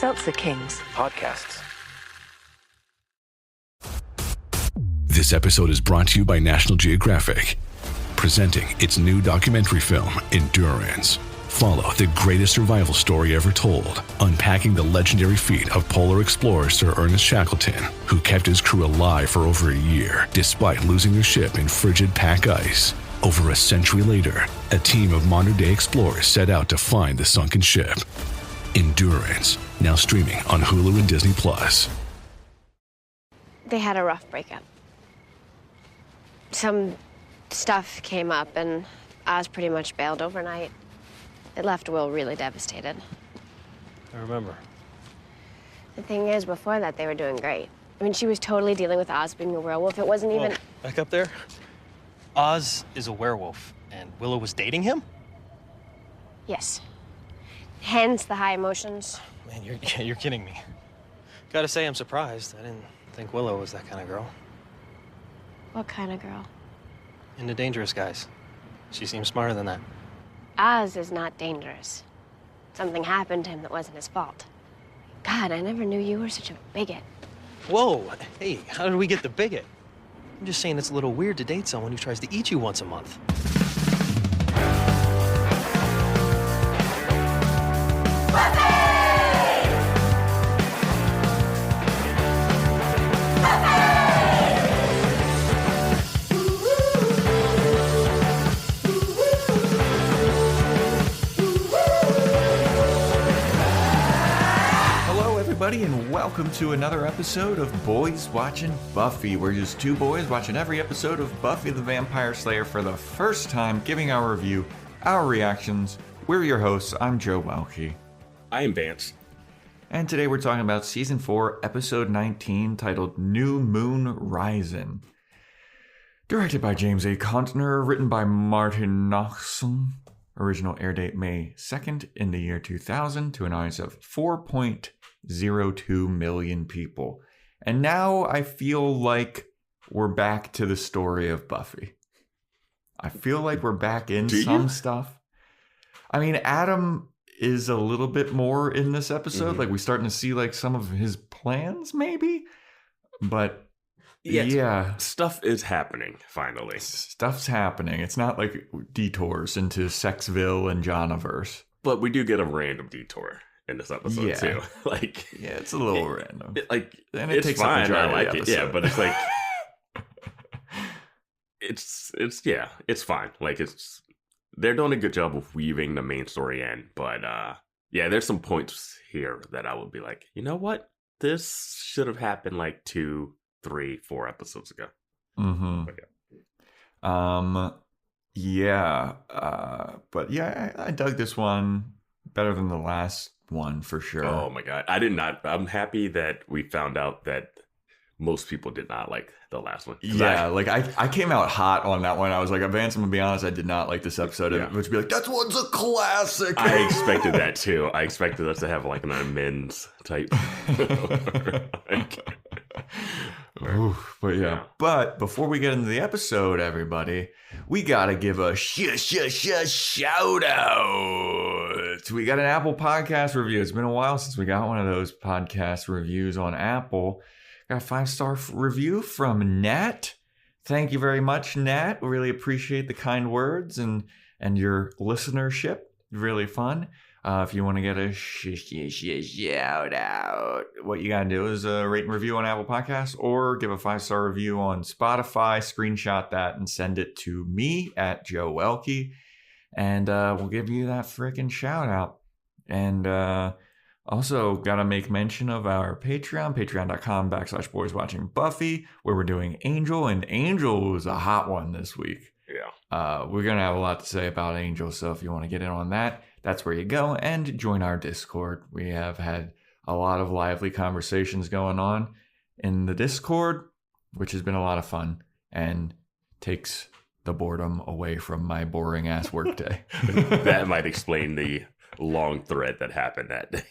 Seltzer Kings podcasts. This episode is brought to you by National Geographic, presenting its new documentary film, Endurance. Follow the greatest survival story ever told, unpacking the legendary feat of polar explorer Sir Ernest Shackleton, who kept his crew alive for over a year, despite losing their ship in frigid pack ice. Over a century later, a team of modern-day explorers set out to find the sunken ship. Endurance, now streaming on Hulu and Disney+. They had a rough breakup. Some stuff came up, and Oz pretty much bailed overnight. It left Will really devastated. I remember. The thing is, before that, they were doing great. I mean, she was totally dealing with Oz being a werewolf. It wasn't even... Back up there. Oz is a werewolf, and Willow was dating him? Yes. Hence the high emotions. Man, you're kidding me. Gotta say, I'm surprised. I didn't think Willow was that kind of girl. What kind of girl? Into dangerous guys. She seems smarter than that. Oz is not dangerous. Something happened to him that wasn't his fault. God, I never knew you were such a bigot. Whoa, hey, how did we get the bigot? I'm just saying it's a little weird to date someone who tries to eat you once a month. And welcome to another episode of Boys Watching Buffy. We're just two boys watching every episode of Buffy the Vampire Slayer for the first time, giving our review, our reactions. We're your hosts. I'm Joe Welke. I am Vance. And today we're talking about Season 4, Episode 19, titled New Moon Rising. Directed by James A. Contner, written by Martin Noxon. Original air date May 2nd in the year 2000 to an audience of 4.02 million people. And now I feel like we're back to the story of Buffy. I feel like we're back in some stuff. I mean, Adam is a little bit more in this episode. Mm-hmm. Like, we're starting to see like some of his plans, maybe. But yeah. Stuff is happening, finally. Stuff's happening. It's not like detours into Sexville and Johniverse. But we do get a random detour in this episode too. Like, yeah, it's a little random. And it takes fine. I like it. Yeah, but it's like it's fine. Like, they're doing a good job of weaving the main story in. But yeah, there's some points here that I would be like, you know what? This should have happened like 2, 3, 4 episodes ago. Mm-hmm. But yeah. I dug this one better than the last one for sure. Oh my god, I did not. I'm happy that we found out that most people did not like the last one. Yeah, I came out hot on that one. I was like, Vance, I'm gonna be honest, I did not like this episode. Yeah. Which be like, that one's a classic. I expected that too. I expected us to have like an amends type. Oof, but yeah. But before we get into the episode, everybody, we gotta give a shout out. We got an Apple Podcast review. It's been a while since we got one of those podcast reviews on Apple. Got a 5-star review from Nat. Thank you very much, Nat. We really appreciate the kind words and your listenership. Really fun. If you want to get a shout out, what you got to do is rate and review on Apple Podcasts or give a 5-star review on Spotify. Screenshot that and send it to me at Joe Welke. And we'll give you that freaking shout out. And also got to make mention of our Patreon, patreon.com/Boys Watching Buffy, where we're doing Angel. And Angel was a hot one this week. Yeah. We're going to have a lot to say about Angel. So if you want to get in on that, that's where you go and join our Discord. We have had a lot of lively conversations going on in the Discord, which has been a lot of fun and takes the boredom away from my boring ass workday. That might explain the long thread that happened that day.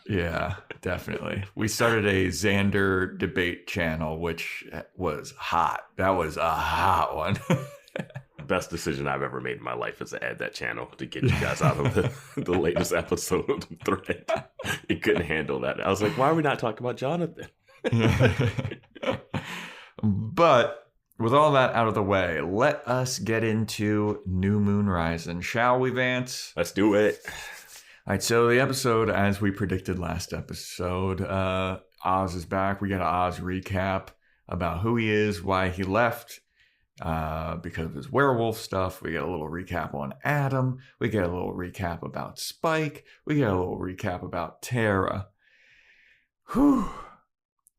Yeah, definitely. We started a Xander debate channel, which was hot. That was a hot one. best decision I've ever made in my life is to add that channel to get you guys out of the latest episode of the thread. It couldn't handle that. I was like, why are we not talking about Jonathan? But with all that out of the way, let us get into New Moon Rising, shall we, Vance? Let's do it. All right, so the episode, as we predicted last episode, Oz is back. We got an Oz recap about who he is, why he left, because of his werewolf stuff. We get a little recap on Adam. We get a little recap about Spike. We get a little recap about Tara. Whew.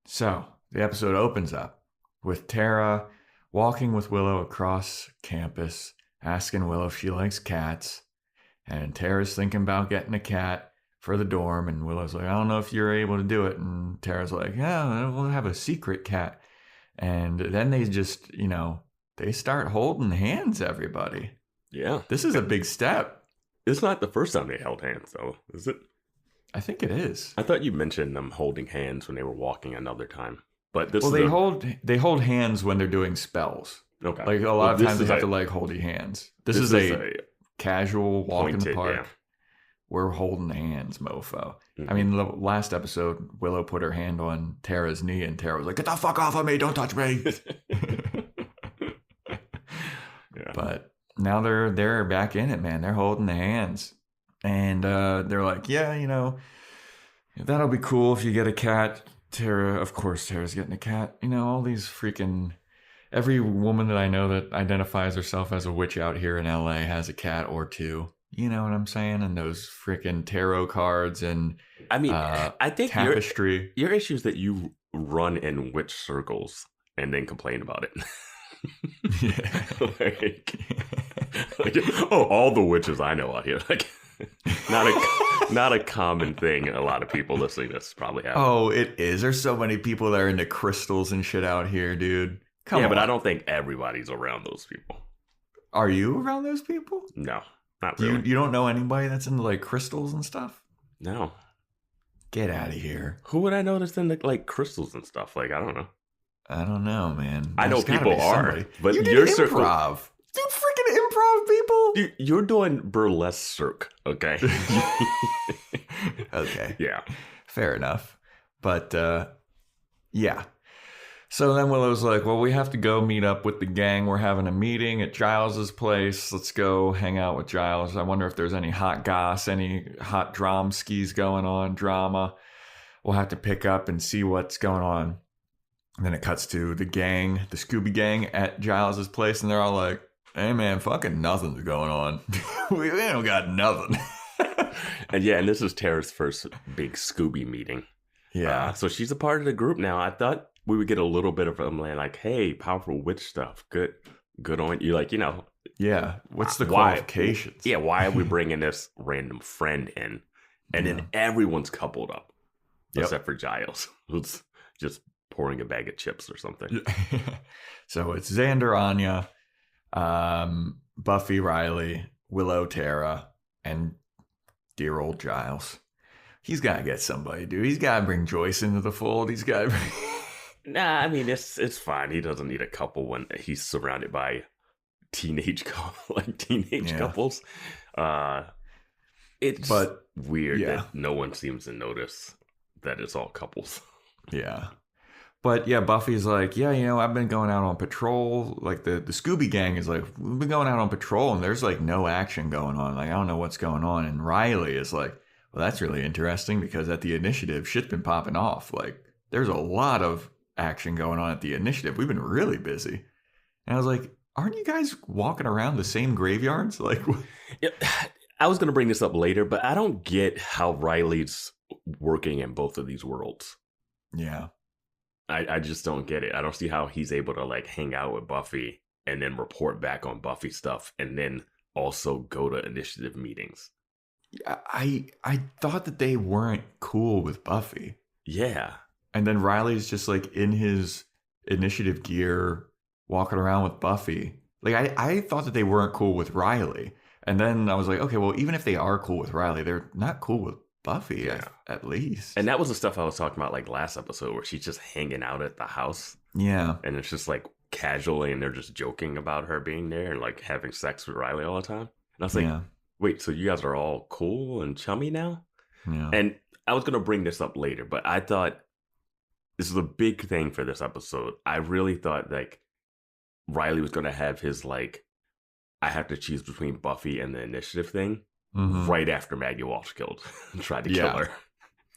So the episode opens up with Tara walking with Willow across campus, asking Willow if she likes cats. And Tara's thinking about getting a cat for the dorm. And Willow's like, I don't know if you're able to do it. And Tara's like, yeah, we'll have a secret cat. And then they just, they start holding hands, everybody. Yeah. This is a big step. It's not the first time they held hands, though, is it? I think it is. I thought you mentioned them holding hands when they were walking another time. But this they hold hands when they're doing spells. Okay. Like a lot of times they have to hold your hands. This is a casual walk in the park. Yeah. We're holding hands, mofo. Mm-hmm. I mean, the last episode, Willow put her hand on Tara's knee, and Tara was like, "Get the fuck off of me! Don't touch me!" Yeah. But now they're back in it, man. They're holding the hands, and they're like, "Yeah, that'll be cool if you get a cat." Tara, of course, Tara's getting a cat. All these freaking. Every woman that I know that identifies herself as a witch out here in LA has a cat or two. You know what I'm saying? And those freaking tarot cards and I think tapestry. Your issue is that you run in witch circles and then complain about it. Yeah. All the witches I know out here. Not a common thing. A lot of people listening to this probably have. Oh, it is. There's so many people that are into crystals and shit out here, dude. Come on. But I don't think everybody's around those people. Are you around those people? No, not really. You don't know anybody that's into crystals and stuff? No. Get out of here. Who would I know that's into crystals and stuff? I don't know. I don't know, man. I know people are, but you did your improv. Dude, freaking improv people. You're doing burlesque cirque, okay? Okay. Yeah. Fair enough. But, yeah. So then Willow's like, well, we have to go meet up with the gang. We're having a meeting at Giles's place. Let's go hang out with Giles. I wonder if there's any hot goss, any hot drama drama. We'll have to pick up and see what's going on. And then it cuts to the gang, the Scooby gang at Giles's place. And they're all like, hey, man, fucking nothing's going on. we don't got nothing. And this is Tara's first big Scooby meeting. Yeah. So she's a part of the group now. I thought we would get a little bit of them like, hey, powerful witch stuff. Good on you. Yeah. What's the qualifications? Yeah. Why are we bringing this random friend in? And then everyone's coupled up. Except for Giles, who's just pouring a bag of chips or something. So it's Xander, Anya, Buffy, Riley, Willow, Tara, and dear old Giles. He's got to get somebody, dude. He's got to bring Joyce into the fold. He's got to bring... Nah, I mean, it's fine. He doesn't need a couple when he's surrounded by teenage couples. It's weird that no one seems to notice that it's all couples. Yeah. But yeah, Buffy's like, I've been going out on patrol. The Scooby gang is like, we've been going out on patrol and there's no action going on. I don't know what's going on. And Riley is like, well, that's really interesting because at the initiative, shit's been popping off. There's a lot of action going on at the initiative. We've been really busy. And I was like, aren't you guys walking around the same graveyards? I was going to bring this up later, but I don't get how Riley's working in both of these worlds. Yeah. I just don't get it. I don't see how he's able to hang out with Buffy and then report back on Buffy stuff and then also go to initiative meetings. I thought that they weren't cool with Buffy. Yeah. And then Riley's just in his initiative gear walking around with Buffy. I thought that they weren't cool with Riley. And then I was like, okay, well, even if they are cool with Riley, they're not cool with Buffy, at least. And that was the stuff I was talking about last episode where she's just hanging out at the house. Yeah. And it's just casually and they're just joking about her being there and like having sex with Riley all the time. And I was like, wait, so you guys are all cool and chummy now? Yeah. And I was going to bring this up later, but I thought this is a big thing for this episode. I really thought like Riley was going to have his like, I have to choose between Buffy and the initiative thing right after Maggie Walsh tried to kill her.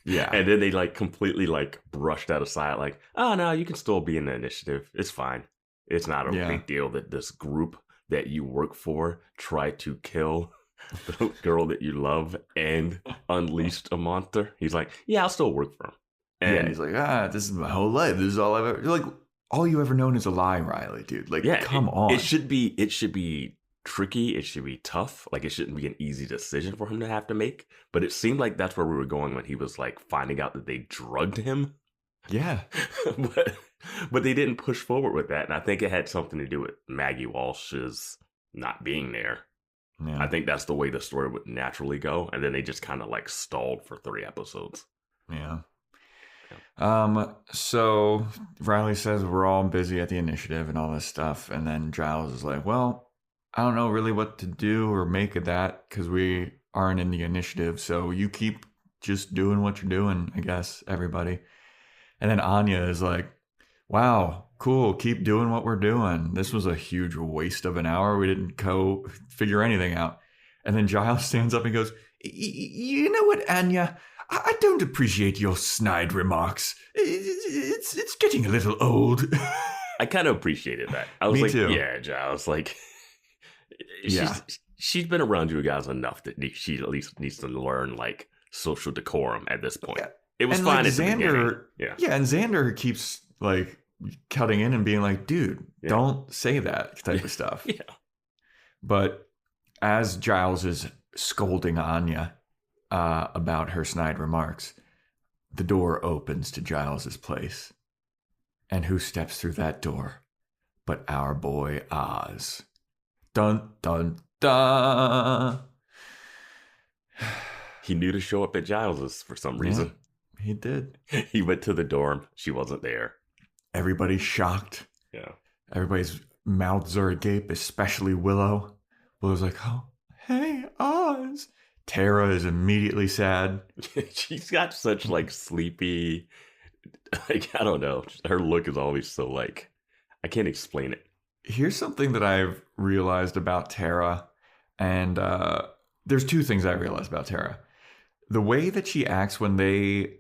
Yeah. And then they like completely like brushed that aside, like, oh no, you can still be in the initiative. It's fine. It's not a big deal that this group that you work for tried to kill the girl that you love and unleashed a monster. He's like, yeah, I'll still work for him. And he's like, this is my whole life. This is all I've ever, like, all you ever known is a lie, Riley, dude. Like, come on. It should be tricky. It should be tough. Like, it shouldn't be an easy decision for him to have to make. But it seemed like that's where we were going when he was like finding out that they drugged him. Yeah. But they didn't push forward with that. And I think it had something to do with Maggie Walsh's not being there. Yeah. I think that's the way the story would naturally go. And then they just kind of like stalled for 3 episodes. Yeah. So Riley says we're all busy at the initiative and all this stuff. And then Giles is like, well, I don't know really what to do or make of that because we aren't in the initiative. So you keep just doing what you're doing, I guess, everybody. And then Anya is like, wow, cool. Keep doing what we're doing. This was a huge waste of an hour. We didn't figure anything out. And then Giles stands up and goes, you know what, Anya? I don't appreciate your snide remarks. It's getting a little old. I kind of appreciated that. I was Me like, too. yeah, Giles, like, she's been around you guys enough that she at least needs to learn, like, social decorum at this point. Yeah. It was fine at the beginning. Yeah, and Xander keeps, like, cutting in and being like, dude, don't say that type of stuff. Yeah. But as Giles is scolding Anya about her snide remarks, the door opens to Giles's place. And who steps through that door but our boy Oz? Dun, dun, dun. He knew to show up at Giles's for some reason. Yeah, he did. He went to the dorm. She wasn't there. Everybody's shocked. Yeah. Everybody's mouths are agape, especially Willow. Willow's like, oh, hey, Oz. Tara is immediately sad. She's got such, like, sleepy, like, I don't know. Her look is always so, like, I can't explain it. Here's something that I've realized about Tara. And there's 2 things I realized about Tara. The way that she acts when they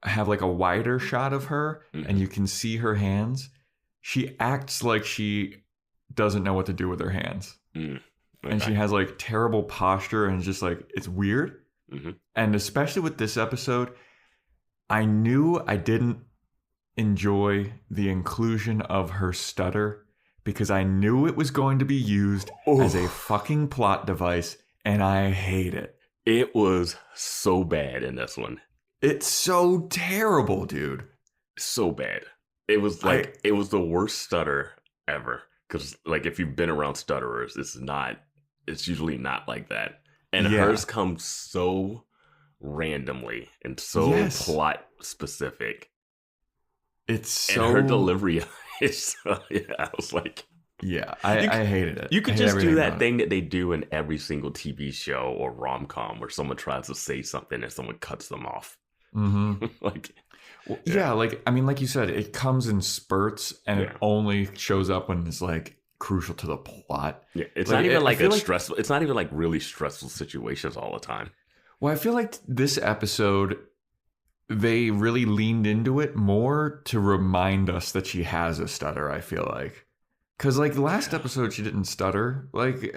have, like, a wider shot of her and you can see her hands, she acts like she doesn't know what to do with her hands. Okay. And she has, like, terrible posture and just, like, it's weird. And especially with this episode, I knew I didn't enjoy the inclusion of her stutter because I knew it was going to be used as a fucking plot device, and I hate it. It was so bad in this one. It's so terrible, dude. So bad. It was like, it was the worst stutter ever. Because, like, if you've been around stutterers, it's usually not like that. And hers comes so randomly and so plot specific. It's so... And her delivery is, I was like... Yeah, I hated it. You could just do that thing that they do in every single TV show or rom-com where someone tries to say something and someone cuts them off. Like... like, I mean, like you said, it comes in spurts and it only shows up when it's, like, crucial to the plot. Yeah, it's like, not even like a stressful, it's not even like really stressful situations all the time. Well, I feel like this episode, they really leaned into it more to remind us that she has a stutter, I feel like. Because, like, the last episode, she didn't stutter. Like,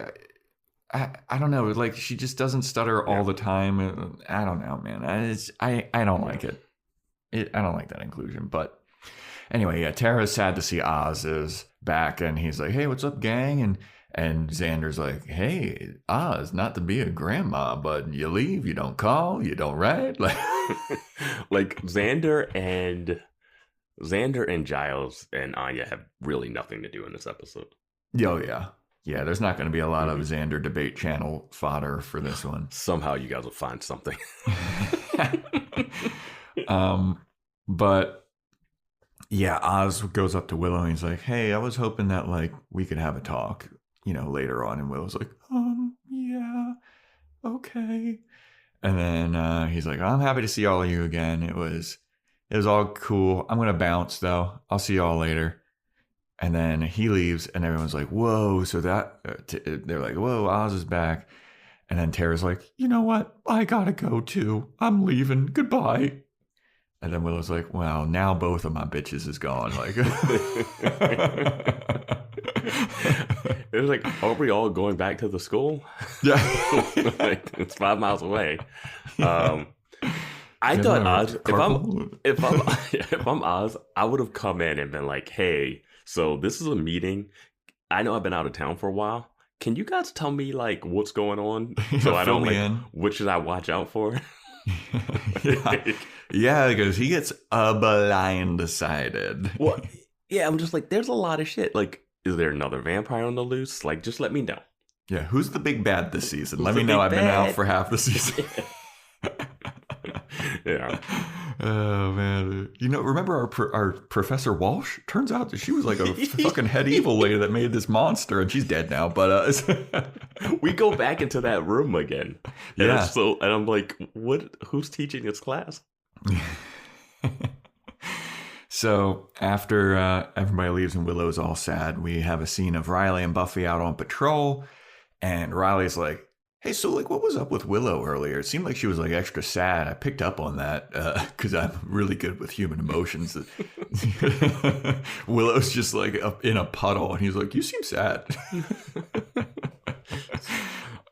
I don't know. Like, she just doesn't stutter all the time. I don't know, man. I don't like it. I don't like that inclusion. But anyway, Tara's sad to see Oz is back. And he's like, hey, what's up, gang? And Xander's like, hey, Oz, not to be a grandma, but you leave, you don't call, you don't write. Like, like Xander and Giles and Anya have really nothing to do in this episode. Oh, yeah. Yeah, there's not going to be a lot of Xander debate channel fodder for this one. Somehow you guys will find something. But Yeah, Oz goes up to Willow and he's like, hey, I was hoping that like we could have a talk, later on. And Willow's like, yeah, okay. And then he's like, I'm happy to see all of you again. It was all cool. I'm gonna bounce though. I'll see y'all later. And then he leaves, and everyone's like, whoa. So they're like, whoa, Oz is back. And then Tara's like, you know what? I gotta go too. I'm leaving. Goodbye. And then Willow's like, well, now both of my bitches is gone. Like, it was like, are we all going back to the school? Yeah. Like, it's 5 miles away. I thought Oz, if I'm Oz, I would have come in and been like, hey, so this is a meeting. I know I've been out of town for a while. Can you guys tell me like what's going on so I don't like what should I watch out for? Yeah, because he gets blindsided. Well, yeah, I'm just like, there's a lot of shit. Like, is there another vampire on the loose? Like, just let me know. Yeah, who's the big bad this season? Let me know. I've been out for half the season. Yeah. Oh man, remember our Professor Walsh? Turns out that she was like a fucking head evil lady that made this monster, and she's dead now. But we go back into that room again. And yeah. And I'm like, what? Who's teaching this class? So after everybody leaves and Willow's all sad, we have a scene of Riley and Buffy out on patrol, and Riley's like, hey, so like, what was up with Willow earlier? It seemed like she was like extra sad. I picked up on that because I'm really good with human emotions. Willow's just like up in a puddle, and he's like, you seem sad.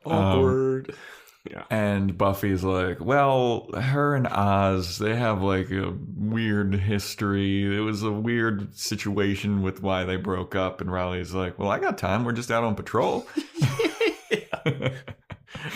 Awkward. Yeah. And Buffy's like, well, her and Oz, they have like a weird history. It was a weird situation with why they broke up. And Riley's like, well, I got time. We're just out on patrol.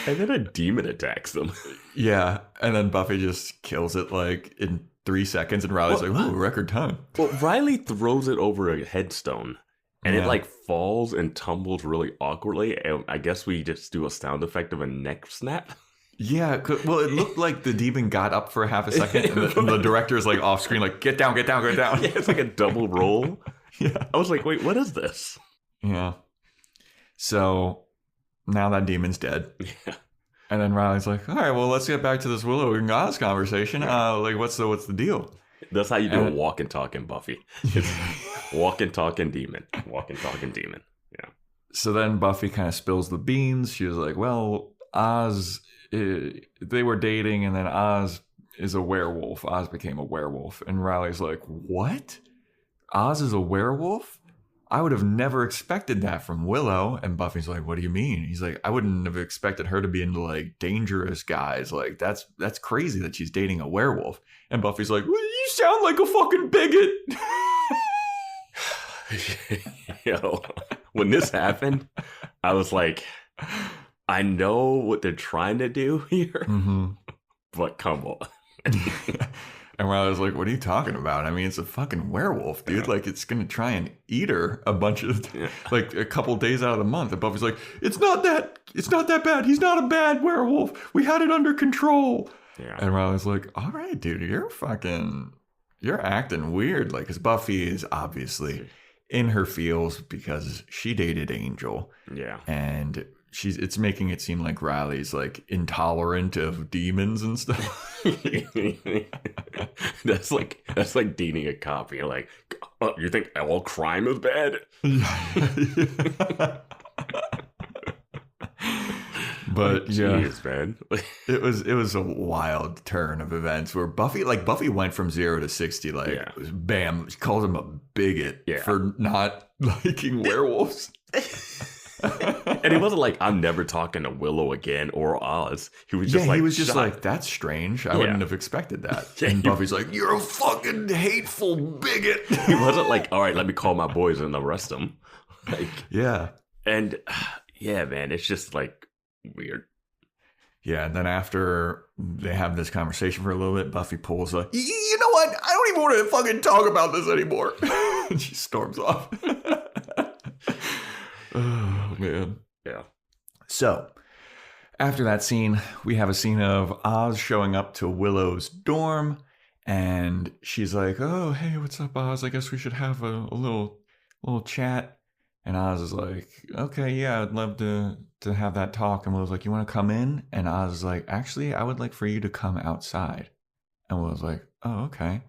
And then a demon attacks them. Yeah. And then Buffy just kills it like in 3 seconds. And Riley's like, ooh, record time. Well, Riley throws it over a headstone. And it like falls and tumbles really awkwardly. And I guess we just do a sound effect of a neck snap. Yeah. Well, it looked like the demon got up for half a second. And the director is like off screen, like, get down, get down, get down. Yeah, it's like a double roll. Yeah. I was like, wait, what is this? Yeah. So now that demon's dead. Yeah. And then Riley's like, all right, well, let's get back to this Willow and Oz conversation. Like, what's the deal? That's how you do a walk and talk in Buffy. It's walk and talk and demon. Walk and talk and demon. Yeah. So then Buffy kind of spills the beans. She was like, well, Oz, they were dating, and then Oz is a werewolf. Oz became a werewolf. And Riley's like, what? Oz is a werewolf? I would have never expected that from Willow. And Buffy's like, what do you mean? He's like, I wouldn't have expected her to be into like dangerous guys. Like, that's crazy that she's dating a werewolf. And Buffy's like, well, you sound like a fucking bigot. Yo, when this happened, I was like, I know what they're trying to do here, but come on. And Riley's like, what are you talking about? I mean, it's a fucking werewolf, dude. Like, it's going to try and eat her a bunch of, like, a couple days out of the month. And Buffy's like, it's not that bad. He's not a bad werewolf. We had it under control. Yeah. And Riley's like, all right, dude, you're acting weird. Like, because Buffy is obviously in her feels because she dated Angel. Yeah. And it's making it seem like Riley's like intolerant of demons and stuff. That's like dating a cop. You're like, oh, you think all crime is bad? But jeez, man. it was a wild turn of events where Buffy went from 0 to 60. Like, bam, she calls him a bigot for not liking werewolves. And he wasn't like, I'm never talking to Willow again or Oz. He was just like, that's strange. I wouldn't have expected that. And Buffy's like, you're a fucking hateful bigot. He wasn't like, all right, let me call my boys and arrest them. Like, yeah. And yeah, man, it's just like weird. Yeah, and then after they have this conversation for a little bit, Buffy pulls a, you know what? I don't even want to fucking talk about this anymore. And she storms off. Oh, man. Yeah. So, after that scene, we have a scene of Oz showing up to Willow's dorm, And she's like, oh, hey, what's up, Oz? I guess we should have a little chat. And Oz is like, okay, yeah, I'd love to have that talk. And Willow's like, you want to come in? And Oz is like, actually, I would like for you to come outside. And Willow's like, oh, okay.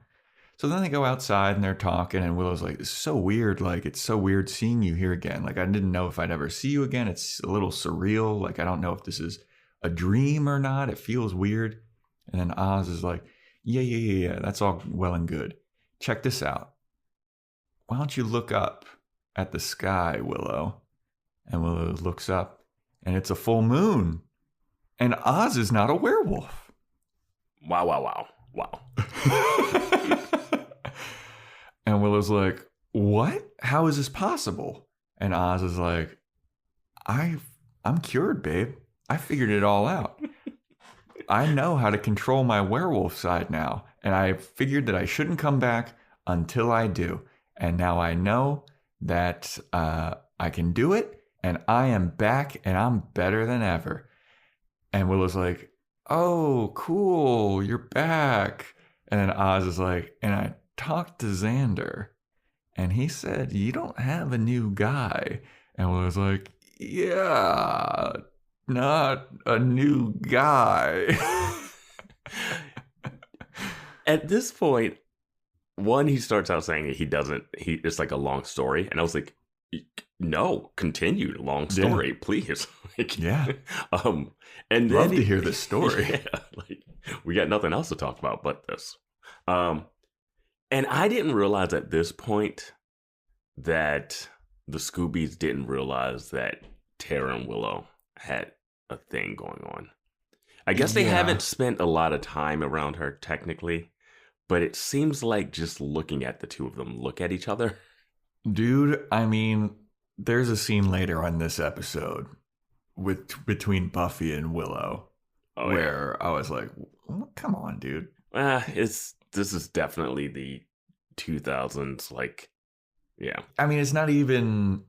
So then they go outside and they're talking, and Willow's like, this is so weird. Like, it's so weird seeing you here again. Like, I didn't know if I'd ever see you again. It's a little surreal. Like, I don't know if this is a dream or not. It feels weird. And then Oz is like, yeah. That's all well and good. Check this out. Why don't you look up at the sky, Willow? And Willow looks up, and it's a full moon. And Oz is not a werewolf. Wow. And Willow's like, what? How is this possible? And Oz is like, I'm cured, babe. I figured it all out. I know how to control my werewolf side now. And I figured that I shouldn't come back until I do. And now I know that I can do it. And I am back and I'm better than ever. And Willow's like, oh, cool. You're back. And then Oz is like, and I talked to Xander, and he said, you don't have a new guy. And Willow's like, yeah, not a new guy. At this point, he starts out saying it's like a long story. And I was like, no, continue, long story, please. Like, yeah. And love to hear this story. Yeah, like, we got nothing else to talk about but this. And I didn't realize at this point that the Scoobies didn't realize that Tara and Willow had a thing going on. I guess they haven't spent a lot of time around her technically, but it seems like just looking at the two of them look at each other. Dude, I mean, there's a scene later on this episode between Buffy and Willow where I was like, come on, dude. This is definitely the 2000s, like, yeah. I mean, it's not even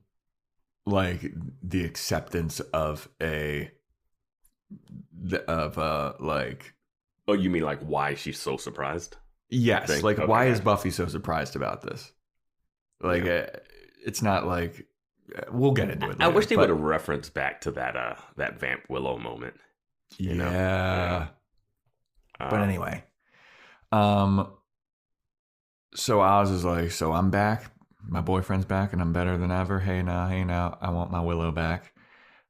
like the acceptance of like. Oh, you mean like why she's so surprised? Yes, Thing? like Okay. why is Buffy so surprised about this? Like, it's not like we'll get into it later, I wish they would have referenced back to that Vamp Willow moment. You know? Yeah. But anyway. So Oz is like, so I'm back. My boyfriend's back and I'm better than ever. Hey now, I want my Willow back.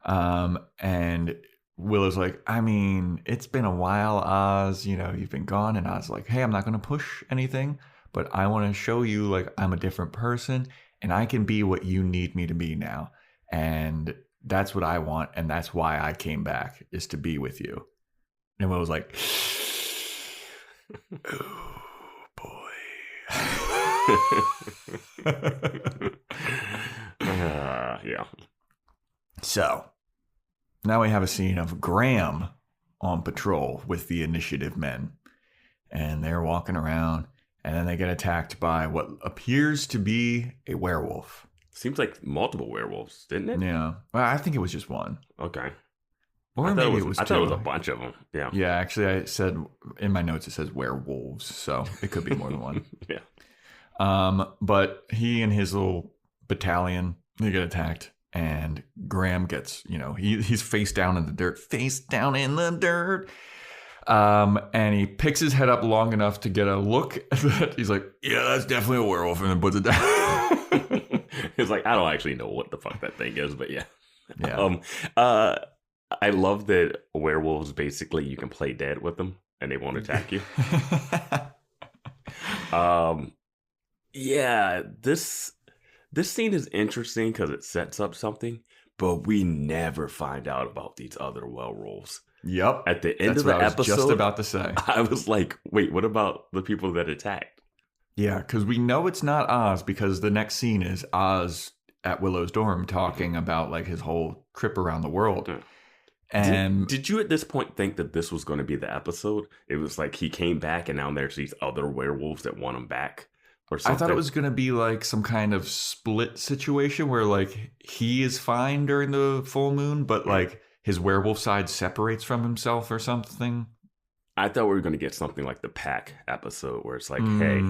And Willow's like, I mean, it's been a while, Oz, you've been gone. And Oz's like, hey, I'm not going to push anything, but I want to show you like I'm a different person and I can be what you need me to be now. And that's what I want. And that's why I came back, is to be with you. And Willow's like, oh boy. Yeah. So now we have a scene of Graham on patrol with the initiative men, and they're walking around, and then they get attacked by what appears to be a werewolf. Seems like multiple werewolves, didn't it? Yeah. Well, I think it was just one. Okay. Or maybe it was two. I thought it was a bunch of them. Yeah. Yeah, actually, I said in my notes, it says werewolves, so it could be more than one. Yeah. But he and his little battalion, they get attacked, and Graham gets, he's face down in the dirt. And he picks his head up long enough to get a look at that. He's like, yeah, that's definitely a werewolf, and then puts it down. It's like, I don't actually know what the fuck that thing is, but yeah. Yeah. I love that werewolves, basically, you can play dead with them, and they won't attack you. Yeah, this scene is interesting because it sets up something, but we never find out about these other werewolves. Yep. At the end That's of the what episode, I was just about to say. I was like, wait, what about the people that attacked? Yeah, because we know it's not Oz, because the next scene is Oz at Willow's dorm talking about like his whole trip around the world. And did you at this point think that this was going to be the episode? It was like he came back and now there's these other werewolves that want him back or something? I thought it was going to be like some kind of split situation where like he is fine during the full moon, but like his werewolf side separates from himself or something. I thought we were going to get something like the Pack episode where it's like, hey,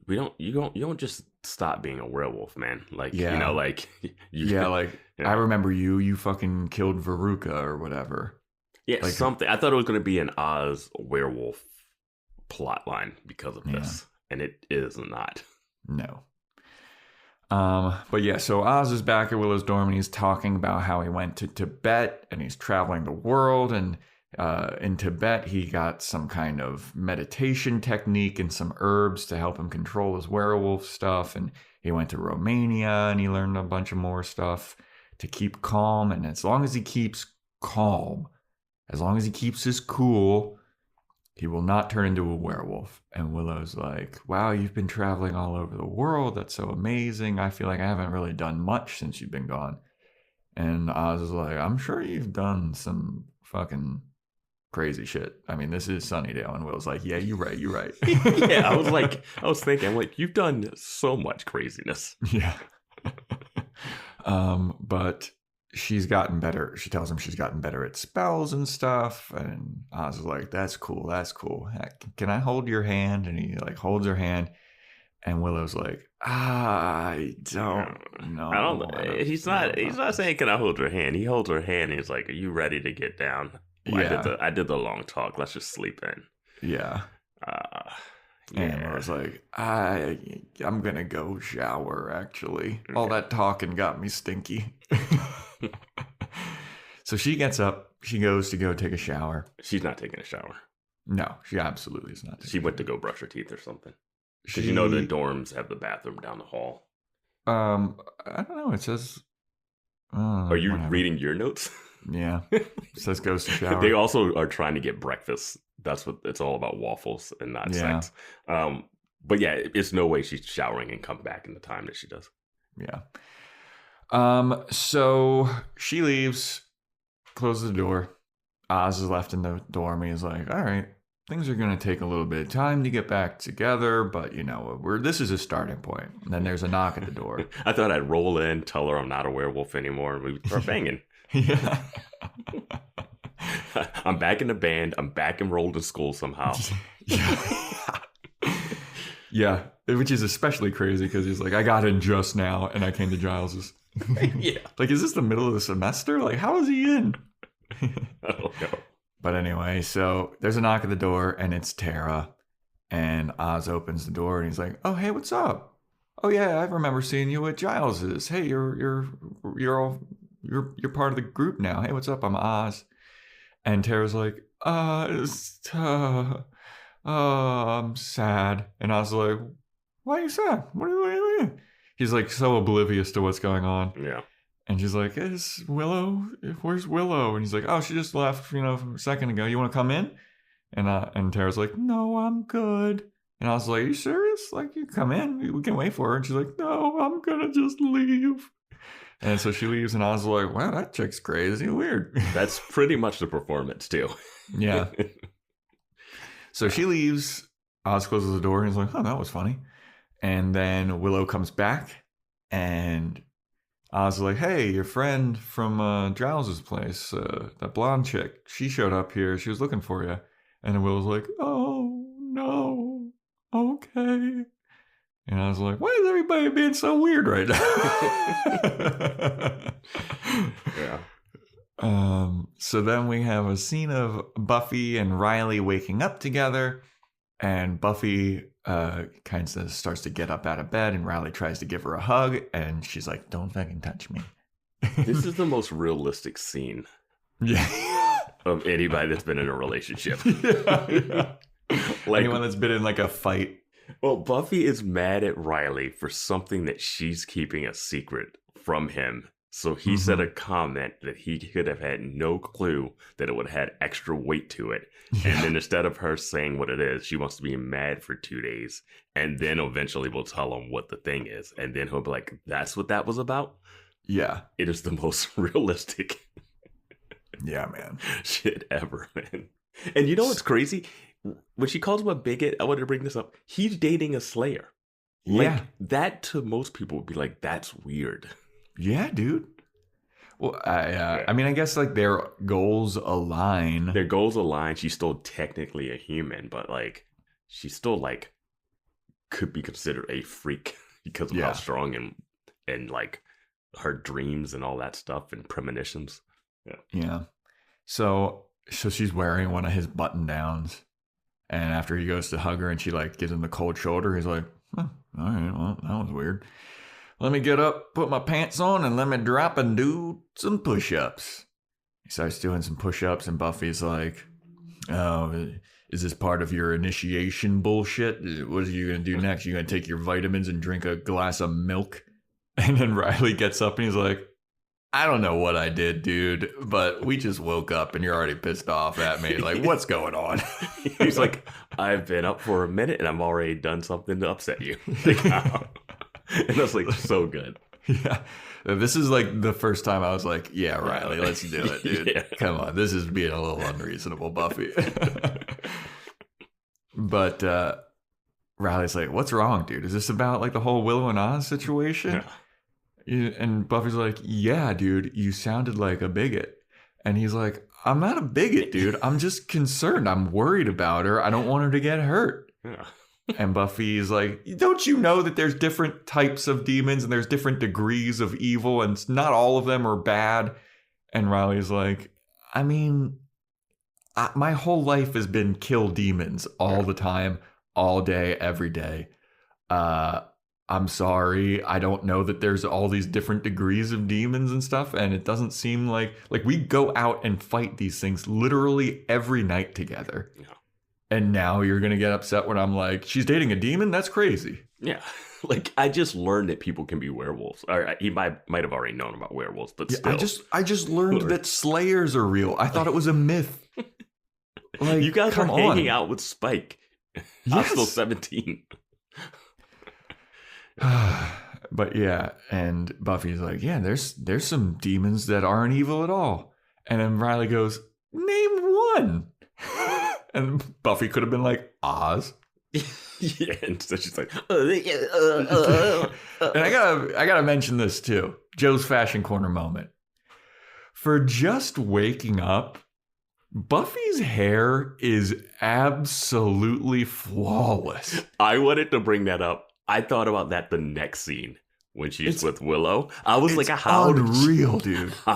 you don't just stop being a werewolf, man. Like, you know, like I remember you fucking killed Veruca or whatever. Yeah, like, something. I thought it was going to be an Oz werewolf plot line because of this, and it is not. No. But yeah, so Oz is back at Willow's dorm and he's talking about how he went to Tibet and he's traveling the world, and in Tibet he got some kind of meditation technique and some herbs to help him control his werewolf stuff, and he went to Romania and he learned a bunch of more stuff to keep calm, and as long as he keeps calm, as long as he keeps his cool, he will not turn into a werewolf. And Willow's like, wow, you've been traveling all over the world. That's so amazing. I feel like I haven't really done much since you've been gone. And Oz is like, I'm sure you've done some fucking crazy shit. I mean, this is Sunnydale. And Willow's like, yeah, you're right. Yeah, I was thinking, like, you've done so much craziness. Yeah. But she's gotten better. She tells him she's gotten better at spells and stuff. And Oz is like, that's cool. Can I hold your hand? And he like holds her hand. And Willow's like, I don't know. He's not saying, can I hold your hand? He holds her hand and he's like, are you ready to get down? Well, I did the long talk. Let's just sleep in. Yeah. And I was like, I'm going to go shower, actually. Okay. All that talking got me stinky. So she gets up. She goes to go take a shower. She's not taking a shower. No, she absolutely is not. She went to go brush her teeth or something. Because you know the dorms have the bathroom down the hall. I don't know. It says... Are you reading your notes? Yeah. It says goes to shower. They also are trying to get breakfast. That's what it's all about, waffles and not sex. But yeah, it's no way she's showering and come back in the time that she does. Yeah. So she leaves, closes the door. Oz is left in the dorm. He's like, all right, things are going to take a little bit of time to get back together, but you know, this is a starting point. And then there's a knock at the door. I thought I'd roll in, tell her I'm not a werewolf anymore, and we start banging. Yeah. I'm back in the band. I'm back enrolled in school somehow. Yeah, which is especially crazy because he's like, I got in just now and I came to Giles's. Yeah. Like, is this the middle of the semester? Like, how is he in? I don't know. But anyway, so there's a knock at the door and it's Tara. And Oz opens the door and he's like, oh, hey, what's up? Oh, yeah, I remember seeing you at Giles's. Hey, you're part of the group now. Hey, what's up? I'm Oz. And Tara's like, I'm sad. And I was like, why are you sad? What are you doing? He's like so oblivious to what's going on. Yeah. And she's like, is Willow? Where's Willow? And he's like, oh, she just left, a second ago. You want to come in? And Tara's like, no, I'm good. And I was like, are you serious? Like, you come in. We can wait for her. And she's like, no, I'm going to just leave. And so she leaves, and I was like, wow, that chick's crazy weird. That's pretty much the performance, too. Yeah. So she leaves. Oz closes the door, and he's like, oh, that was funny. And then Willow comes back, and Oz is like, hey, your friend from Giles's place, that blonde chick, she showed up here. She was looking for you. And then Willow's like, oh, no. Okay. And I was like, why is everybody being so weird right now? Yeah. So then we have a scene of Buffy and Riley waking up together. And Buffy kind of starts to get up out of bed. And Riley tries to give her a hug. And she's like, don't fucking touch me. This is the most realistic scene. Yeah. Of anybody that's been in a relationship. Yeah. Like anyone that's been in like a fight. Well, Buffy is mad at Riley for something that she's keeping a secret from him. So he said a comment that he could have had no clue that it would have had extra weight to it. Yeah. And then instead of her saying what it is, she wants to be mad for 2 days. And then eventually we'll tell him what the thing is. And then he'll be like, that's what that was about? Yeah. It is the most realistic man. shit ever, man. And you know what's crazy? When she calls him a bigot, I wanted to bring this up. He's dating a Slayer. Like, yeah. That to most people would be like, that's weird. Yeah, dude. Well, I mean, I guess like their goals align. Their goals align. She's still technically a human, but like she's still like could be considered a freak because of how strong and like her dreams and all that stuff and premonitions. Yeah. So she's wearing one of his button downs, and after he goes to hug her and she like gives him the cold shoulder, he's like, all right, well, that was weird. Let me get up, put my pants on, and let me drop and do some push-ups. He starts doing some push-ups, and Buffy's like, oh, is this part of your initiation bullshit? What are you going to do next? You going to take your vitamins and drink a glass of milk? And then Riley gets up and he's like, I don't know what I did, dude, but we just woke up and you're already pissed off at me. Like, what's going on? He's like, I've been up for a minute and I've already done something to upset you. Like, and that's like so good. Yeah. This is like the first time I was like, yeah, Riley, let's do it, dude. Yeah. Come on. This is being a little unreasonable, Buffy. But Riley's like, what's wrong, dude? Is this about like the whole Willow and Oz situation? Yeah. And Buffy's like, yeah, dude, you sounded like a bigot. And he's like, I'm not a bigot, dude. I'm just concerned. I'm worried about her. I don't want her to get hurt. Yeah. And Buffy's like, don't you know that there's different types of demons and there's different degrees of evil and not all of them are bad? And Riley's like, I mean, my whole life has been kill demons all the time, all day, every day. I'm sorry. I don't know that there's all these different degrees of demons and stuff. And it doesn't seem like we go out and fight these things literally every night together. Yeah. And now you're going to get upset when I'm like, she's dating a demon? That's crazy. Yeah. Like, I just learned that people can be werewolves. Or he might have already known about werewolves, but still. I just learned that slayers are real. I thought it was a myth. Like, you guys are hanging out with Spike. Yes. I'm still 17. But yeah, and Buffy's like, yeah, there's some demons that aren't evil at all. And then Riley goes, name one. And Buffy could have been like, Oz. Yeah, and so she's like, and I gotta mention this too. Joe's fashion corner moment. For just waking up, Buffy's hair is absolutely flawless. I wanted to bring that up. I thought about that the next scene when she's with Willow. I was like, dude. How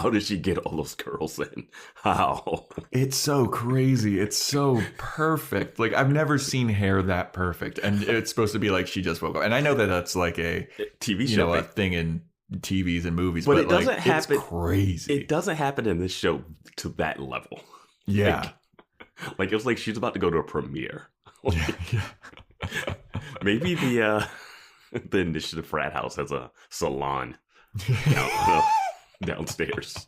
did she get all those curls in? How? It's so crazy. It's so perfect. Like, I've never seen hair that perfect. And it's supposed to be like she just woke up. And I know that that's like a TV show, a thing in TVs and movies. But it doesn't happen. It's crazy. It doesn't happen in this show to that level. Yeah. Like it was like she's about to go to a premiere. Yeah. Maybe the Initiative Frat House has a salon downstairs.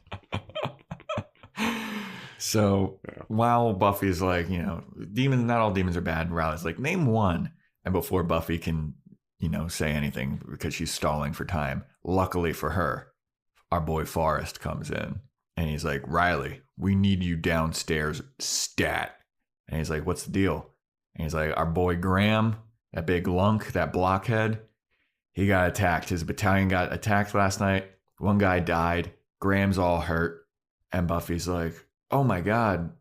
So while Buffy's like, demons, not all demons are bad, Riley's like, name one. And before Buffy can, say anything because she's stalling for time, luckily for her, our boy Forrest comes in and he's like, Riley, we need you downstairs stat. And he's like, what's the deal? And he's like, our boy Graham, that big lunk, that blockhead, he got attacked. His battalion got attacked last night. One guy died. Graham's all hurt. And Buffy's like, oh my God,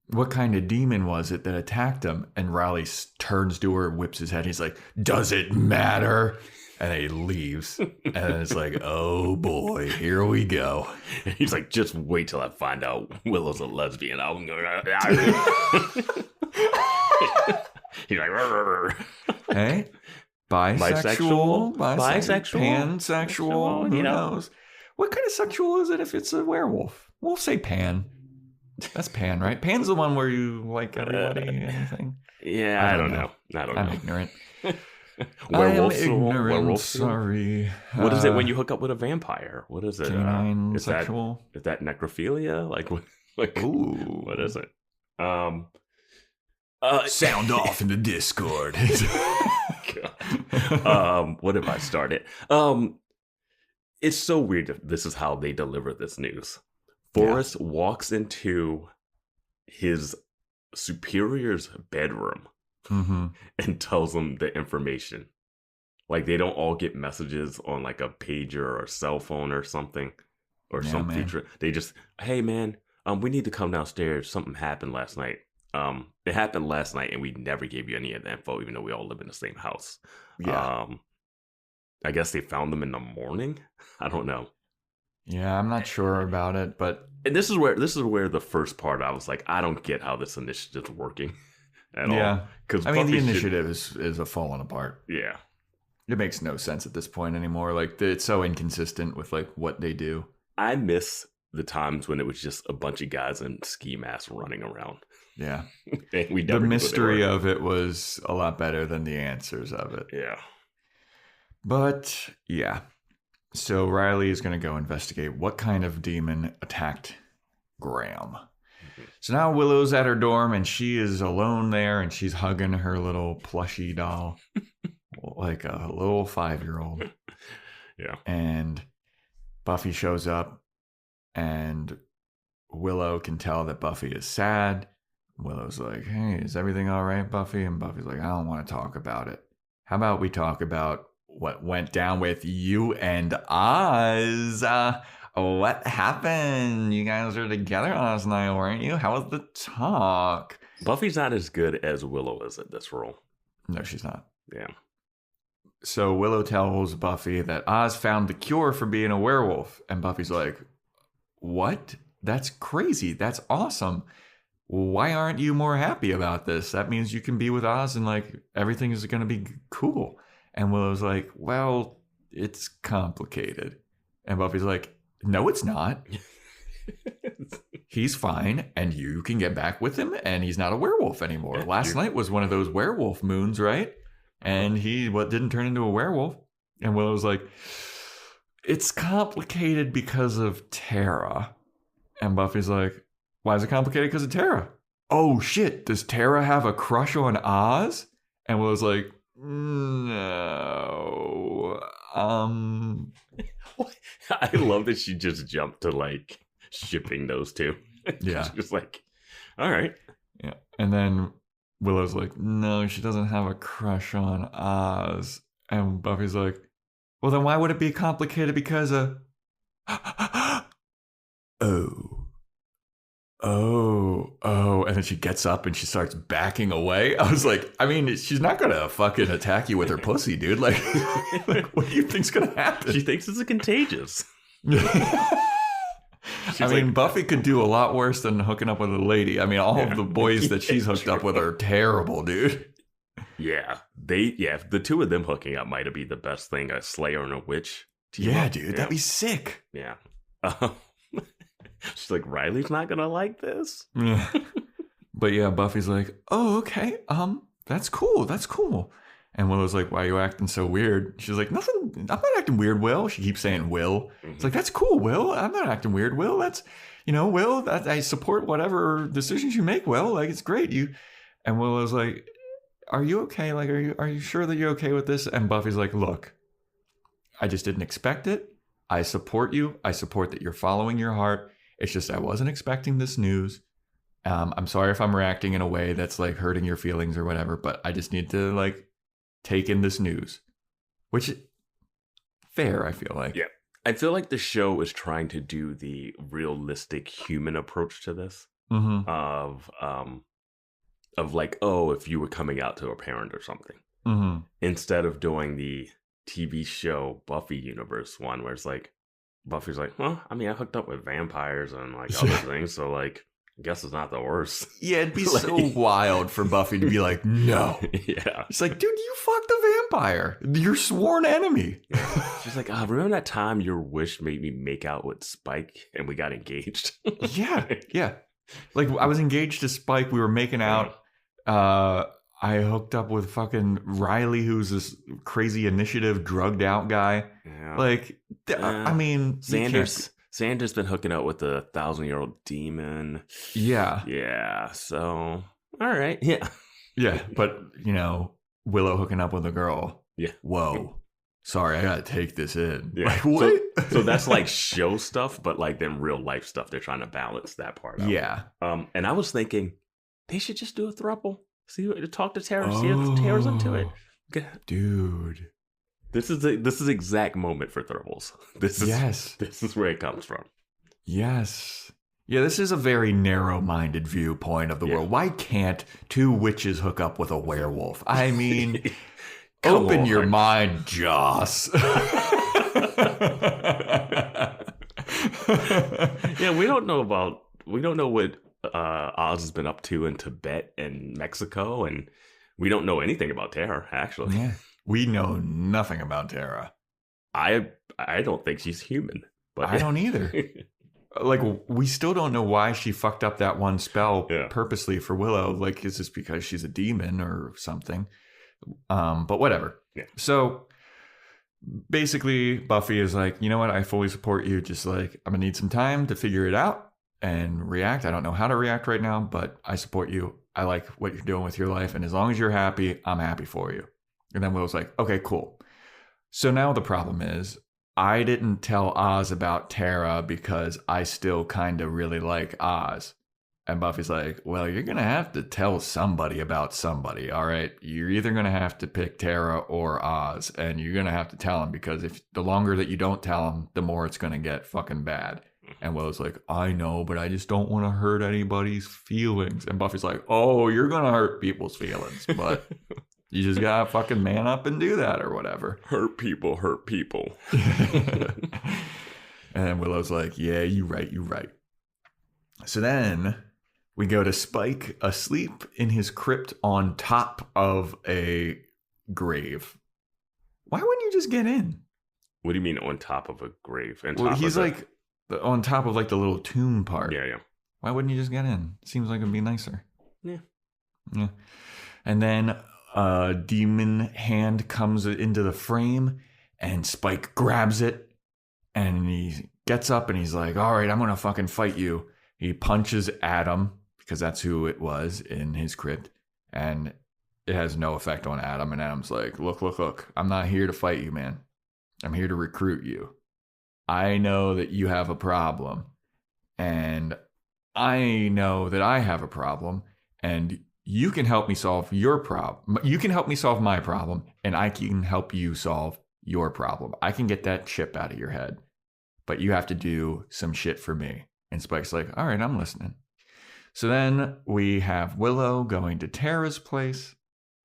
what kind of demon was it that attacked him? And Riley turns to her, whips his head. He's like, does it matter? And then he leaves. And then it's like, oh boy, here we go. He's like, just wait till I find out Willow's a lesbian. I'm going He's like, hey, bisexual, pansexual, who knows? What kind of sexual is it if it's a werewolf? We'll say pan. That's pan, right? Pan's the one where you like everybody, anything. Yeah, I don't know. I'm ignorant. Werewolf, I am ignorant, werewolf. Sorry. What is it when you hook up with a vampire? What is it? Canine sexual? Is that necrophilia? Ooh, what is it? Sound off in the Discord. What have I started? It's so weird that this is how they deliver this news. Forrest walks into his superior's bedroom and tells them the information. Like, they don't all get messages on like a pager or a cell phone or something. or some future. They just, hey man, we need to come downstairs. Something happened last night. It happened last night, and we never gave you any of the info, even though we all live in the same house. Yeah. I guess they found them in the morning. I don't know. Yeah, I'm not sure about it, but and this is where the first part I was like, I don't get how this initiative's working at all. Yeah, because I mean the initiative is a falling apart. Yeah, it makes no sense at this point anymore. Like it's so inconsistent with like what they do. I miss the times when it was just a bunch of guys in ski masks running around. Yeah, the mystery of it was a lot better than the answers of it. Yeah, but yeah. So Riley is going to go investigate what kind of demon attacked Graham. Mm-hmm. So now Willow's at her dorm and she is alone there and she's hugging her little plushy doll like a little 5-year-old. Yeah. And Buffy shows up and Willow can tell that Buffy is sad. Willow's like, hey, is everything all right, Buffy? And Buffy's like, I don't want to talk about it. How about we talk about what went down with you and Oz? What happened? You guys were together last night, weren't you? How was the talk? Buffy's not as good as Willow is at this role. No, she's not. Yeah. So Willow tells Buffy that Oz found the cure for being a werewolf. And Buffy's like, what? That's crazy. That's awesome. Why aren't you more happy about this? That means you can be with Oz and like everything is going to be cool. And Willow's like, well, it's complicated. And Buffy's like, no, it's not. He's fine, and you can get back with him, and he's not a werewolf anymore. Last night was one of those werewolf moons, right? And he didn't turn into a werewolf. And Willow's like, it's complicated because of Tara. And Buffy's like, why is it complicated because of Tara? Oh, shit, does Tara have a crush on Oz? And Willow's like, no. I love that she just jumped to like shipping those two. Yeah. She's just like, all right. Yeah. And then Willow's like, no, she doesn't have a crush on Oz. And Buffy's like, well, then why would it be complicated because of... Oh. And then she gets up and she starts backing away. I was like, I mean, she's not going to fucking attack you with her pussy, dude. Like what do you think's going to happen? She thinks it's contagious. I mean, Buffy could do a lot worse than hooking up with a lady. I mean, all of the boys that she's hooked up with are terrible, dude. Yeah. The two of them hooking up might be the best thing, a Slayer and a witch. Yeah, dude, that'd be sick. Yeah. She's like, Riley's not gonna like this. Yeah. But yeah, Buffy's like, oh, okay. That's cool. And Willow's like, why are you acting so weird? She's like, nothing, I'm not acting weird, Will. She keeps saying Will. Mm-hmm. It's like, that's cool, Will. I'm not acting weird, Will. That's, Will, I support whatever decisions you make, Will. Like, it's great. And Willow's like, are you okay? Like, are you sure that you're okay with this? And Buffy's like, look, I just didn't expect it. I support you. I support that you're following your heart. It's just I wasn't expecting this news. I'm sorry if I'm reacting in a way that's like hurting your feelings or whatever, but I just need to like take in this news. Which, fair, I feel like. Yeah. I feel like the show is trying to do the realistic human approach to this. Mm-hmm. Of like, oh, if you were coming out to a parent or something. Mm-hmm. Instead of doing the TV show Buffy universe one where it's like, Buffy's like, well, I mean, I hooked up with vampires and like other things, so like, I guess it's not the worst. Yeah, it'd be so wild for Buffy to be like, no. Yeah. It's like, dude, you fucked a vampire. Your sworn enemy. Yeah. She's like, remember that time your wish made me make out with Spike and we got engaged? Yeah. Like, I was engaged to Spike. We were making out. I hooked up with fucking Riley, who's this crazy initiative, drugged out guy. Yeah. Like, I mean, Xander's been hooking up with a 1,000-year-old demon. Yeah. Yeah. So, all right. Yeah. Yeah. But, Willow hooking up with a girl. Yeah. Whoa. Sorry, I got to take this in. Yeah. Like, what? So that's like show stuff, but like then real life stuff. They're trying to balance that part out. Yeah. And I was thinking they should just do a throuple. Talk to Tara. See if Tara's into it. Dude. This is exact moment for thruples. This is where it comes from. Yes. Yeah, this is a very narrow-minded viewpoint of the world. Why can't two witches hook up with a werewolf? I mean, open your mind, Joss. Yeah, we don't know what Oz has been up to in Tibet and Mexico, and we don't know anything about Tara, actually. Yeah. We know nothing about Tara. I don't think she's human. But I don't either. Like, we still don't know why she fucked up that one spell purposely for Willow. Like, is this because she's a demon or something? But whatever. Yeah. So basically, Buffy is like, you know what? I fully support you. Just like, I'm going to need some time to figure it out and react. I don't know how to react right now, but I support you. I like what you're doing with your life. And as long as you're happy, I'm happy for you. And then Willow's like, okay, cool. So now the problem is, I didn't tell Oz about Tara because I still kind of really like Oz. And Buffy's like, well, you're going to have to tell somebody about somebody, all right? You're either going to have to pick Tara or Oz, and you're going to have to tell him, because if the longer that you don't tell him, the more it's going to get fucking bad. And Willow's like, I know, but I just don't want to hurt anybody's feelings. And Buffy's like, oh, you're going to hurt people's feelings, but... You just gotta fucking man up and do that or whatever. Hurt people, hurt people. And then Willow's like, yeah, you're right. So then we go to Spike asleep in his crypt on top of a grave. Why wouldn't you just get in? What do you mean on top of a grave? He's like on top of like the little tomb part. Yeah. Why wouldn't you just get in? Seems like it'd be nicer. Yeah. And then a demon hand comes into the frame and Spike grabs it and he gets up and he's like, all right, I'm going to fucking fight you. He punches Adam because that's who it was in his crypt, and it has no effect on Adam. And Adam's like, look, I'm not here to fight you, man. I'm here to recruit you. I know that you have a problem, and I know that I have a problem, and you can help me solve your problem. You can help me solve my problem, and I can help you solve your problem. I can get that chip out of your head, but you have to do some shit for me. And Spike's like, all right, I'm listening. So then we have Willow going to Tara's place,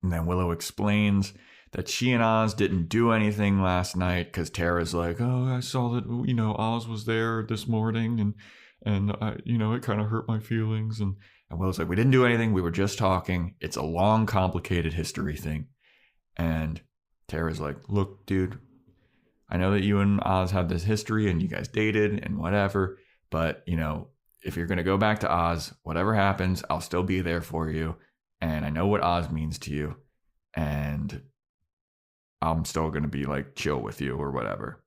and then Willow explains that she and Oz didn't do anything last night because Tara's like, oh, I saw that, Oz was there this morning, and I, it kind of hurt my feelings. And Willow's like, we didn't do anything. We were just talking. It's a long, complicated history thing. And Tara's like, look, dude, I know that you and Oz had this history and you guys dated and whatever. But, if you're going to go back to Oz, whatever happens, I'll still be there for you. And I know what Oz means to you. And I'm still going to be like chill with you or whatever.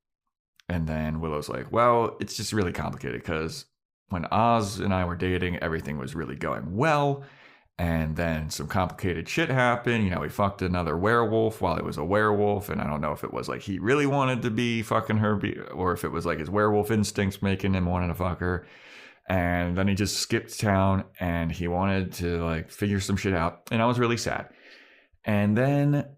And then Willow's like, well, it's just really complicated because when Oz and I were dating, everything was really going well. And then some complicated shit happened. We fucked another werewolf while it was a werewolf. And I don't know if it was like he really wanted to be fucking her or if it was like his werewolf instincts making him wanting to fuck her. And then he just skipped town and he wanted to like figure some shit out. And I was really sad. And then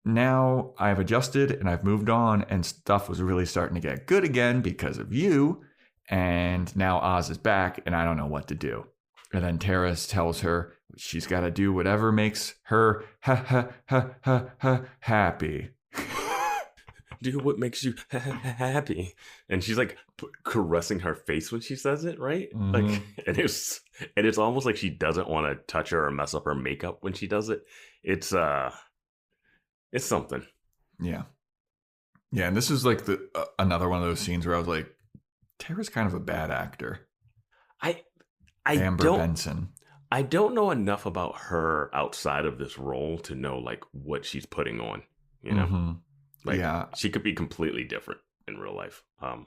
now I've adjusted and I've moved on and stuff was really starting to get good again because of you. And now Oz is back and I don't know what to do. And then Tara tells her she's got to do whatever makes her happy. Do what makes you happy. And she's like caressing her face when she says it, right? Mm-hmm. Like, and it's almost like she doesn't want to touch her or mess up her makeup when she does it. It's something. Yeah. Yeah, and this is like another one of those scenes where I was like, Tara's kind of a bad actor. Amber Benson. I don't know enough about her outside of this role to know like what she's putting on, Mm-hmm. Like, yeah, she could be completely different in real life. I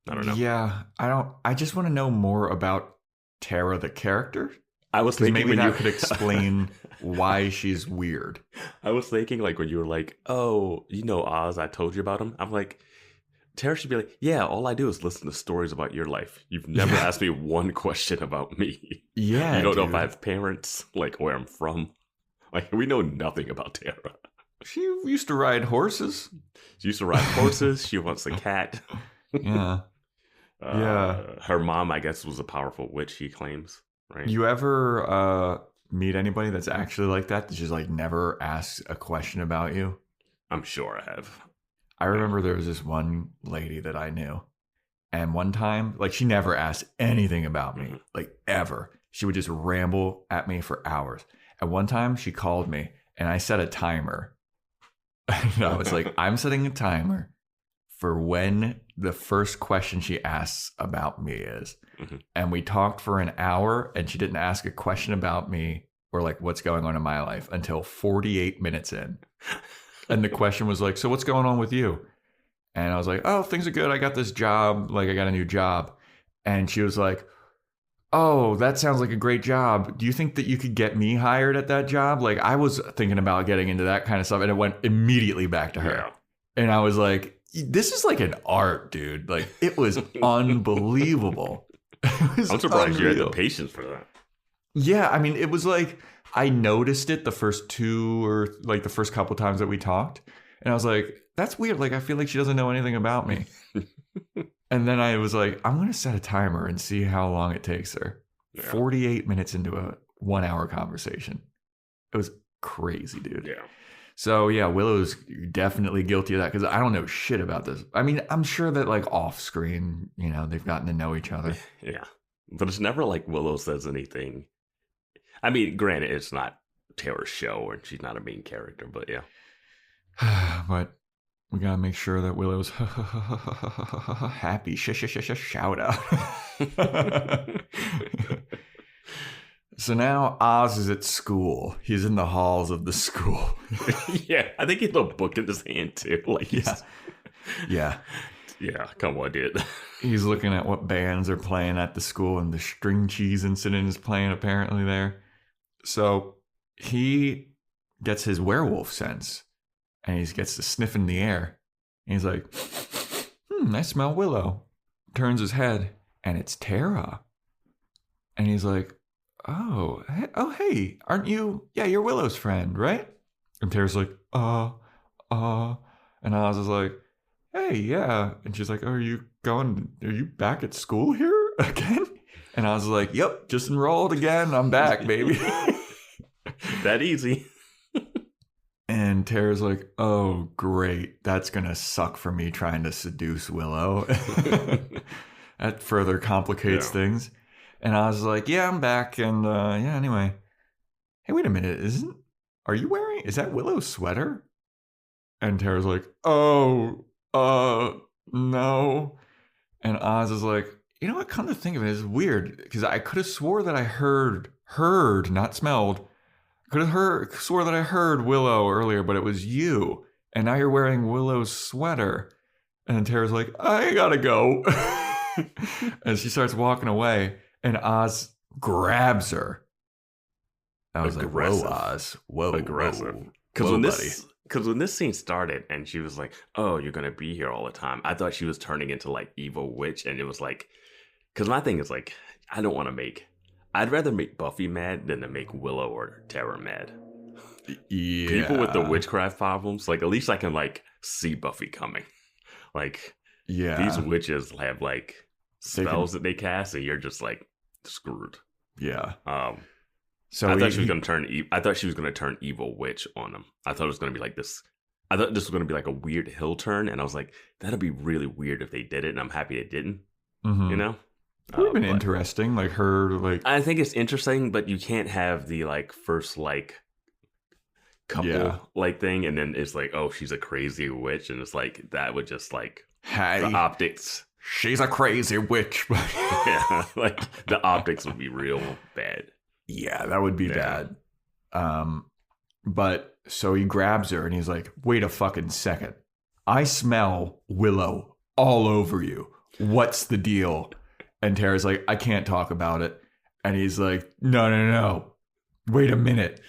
don't know. Yeah, I just want to know more about Tara the character. I was thinking maybe that could explain why she's weird. I was thinking like when you were like, oh, Oz, I told you about him. I'm like, Tara should be like, yeah, all I do is listen to stories about your life. You've never asked me one question about me. Yeah, you don't know if I have parents, like where I'm from. Like, we know nothing about Tara. She used to ride horses. She used to ride horses. She wants a cat. Yeah. Her mom, I guess, was a powerful witch, he claims, right? You ever meet anybody that's actually like that just like never asks a question about you? I'm sure I have. I remember there was this one lady that I knew, and one time, like, she never asked anything about me, like, ever. She would just ramble at me for hours. And one time she called me and I set a timer. I was like, I'm setting a timer for when the first question she asks about me is. And we talked for an hour and she didn't ask a question about me or like what's going on in my life until 48 minutes in. And the question was like, so what's going on with you? And I was like, oh, things are good. I got this job. Like, I got a new job. And she was like, oh, that sounds like a great job. Do you think that you could get me hired at that job? Like, I was thinking about getting into that kind of stuff. And it went immediately back to her. Yeah. And I was like, this is like an art, dude. Like, it was unbelievable. I'm surprised you had the patience for that. Yeah, I mean, it was like, I noticed it the first two or like the first couple times that we talked. And I was like, that's weird. Like, I feel like she doesn't know anything about me. And then I was like, I'm going to set a timer and see how long it takes her. Yeah. 48 minutes into a 1 hour conversation. It was crazy, dude. Yeah. So yeah, Willow's definitely guilty of that because I don't know shit about this. I mean, I'm sure that like off screen, you know, they've gotten to know each other. Yeah. But it's never like Willow says anything. I mean, granted, it's not Tara's show and she's not a main character, but yeah. But we gotta make sure that Willow's happy. Shout out. So now Oz is at school. He's in the halls of the school. Yeah, I think he had a book in his hand too. Like, yeah. Come on, dude. He's looking at what bands are playing at the school, and the string cheese incident is playing apparently there. So he gets his werewolf sense, and he gets to sniff in the air. And he's like, I smell Willow. Turns his head, and it's Tara. And he's like, oh, hey, aren't you? Yeah, you're Willow's friend, right? And Tara's like, and Oz is like, hey, yeah. And she's like, are you back at school here again? And I was like, yep, just enrolled again. I'm back, baby. That easy. And Tara's like, oh, great. That's going to suck for me trying to seduce Willow. That further complicates things. And I was like, yeah, I'm back. And anyway. Hey, wait a minute. Is that Willow's sweater? And Tara's like, oh, no. And Oz is like, you know what? Come to think of it, it's weird. Because I could have swore that I heard, not smelled. Swore that I heard Willow earlier, but it was you. And now you're wearing Willow's sweater. And then Tara's like, I gotta go. And she starts walking away. And Oz grabs her. I was aggressive. Like, whoa, Oz. Whoa, aggressive. Because when this scene started and she was like, oh, you're going to be here all the time. I thought she was turning into like evil witch. And it was like, because my thing is like, I'd rather make Buffy mad than to make Willow or Tara mad. Yeah. People with the witchcraft problems, like at least I can like see Buffy coming. Like, these witches have like spells that they cast and you're just like screwed. Yeah. So I thought she was going to turn evil witch on him. I thought it was going to be like this. I thought this was going to be like a weird hill turn, and I was like, that'd be really weird if they did it. And I'm happy they didn't. Mm-hmm. You know, it would have been interesting. Like her, like I think it's interesting, but you can't have the like first like couple like thing, and then it's like, oh, she's a crazy witch, and it's like that would just like the optics. She's a crazy witch. Yeah, like the optics would be real bad. Yeah, that would be bad. But so he grabs her and he's like, wait a fucking second. I smell Willow all over you. What's the deal? And Tara's like, I can't talk about it. And he's like, no. Wait a minute.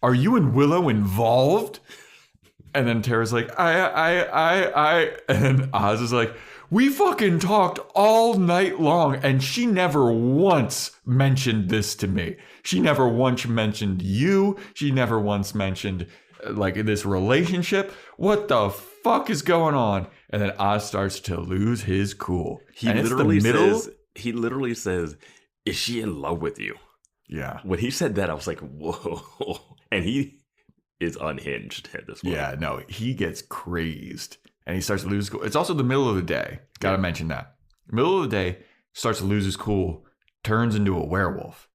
Are you and Willow involved? And then Tara's like, I. And Oz is like, we fucking talked all night long and she never once mentioned this to me. She never once mentioned you. She never once mentioned like this relationship? What the fuck is going on? And then Oz starts to lose his cool. He literally says, is she in love with you? Yeah. When he said that, I was like, whoa. And he is unhinged at this point. Yeah, no, he gets crazed and he starts to lose his cool. It's also the middle of the day. Gotta mention that. Middle of the day, starts to lose his cool, turns into a werewolf.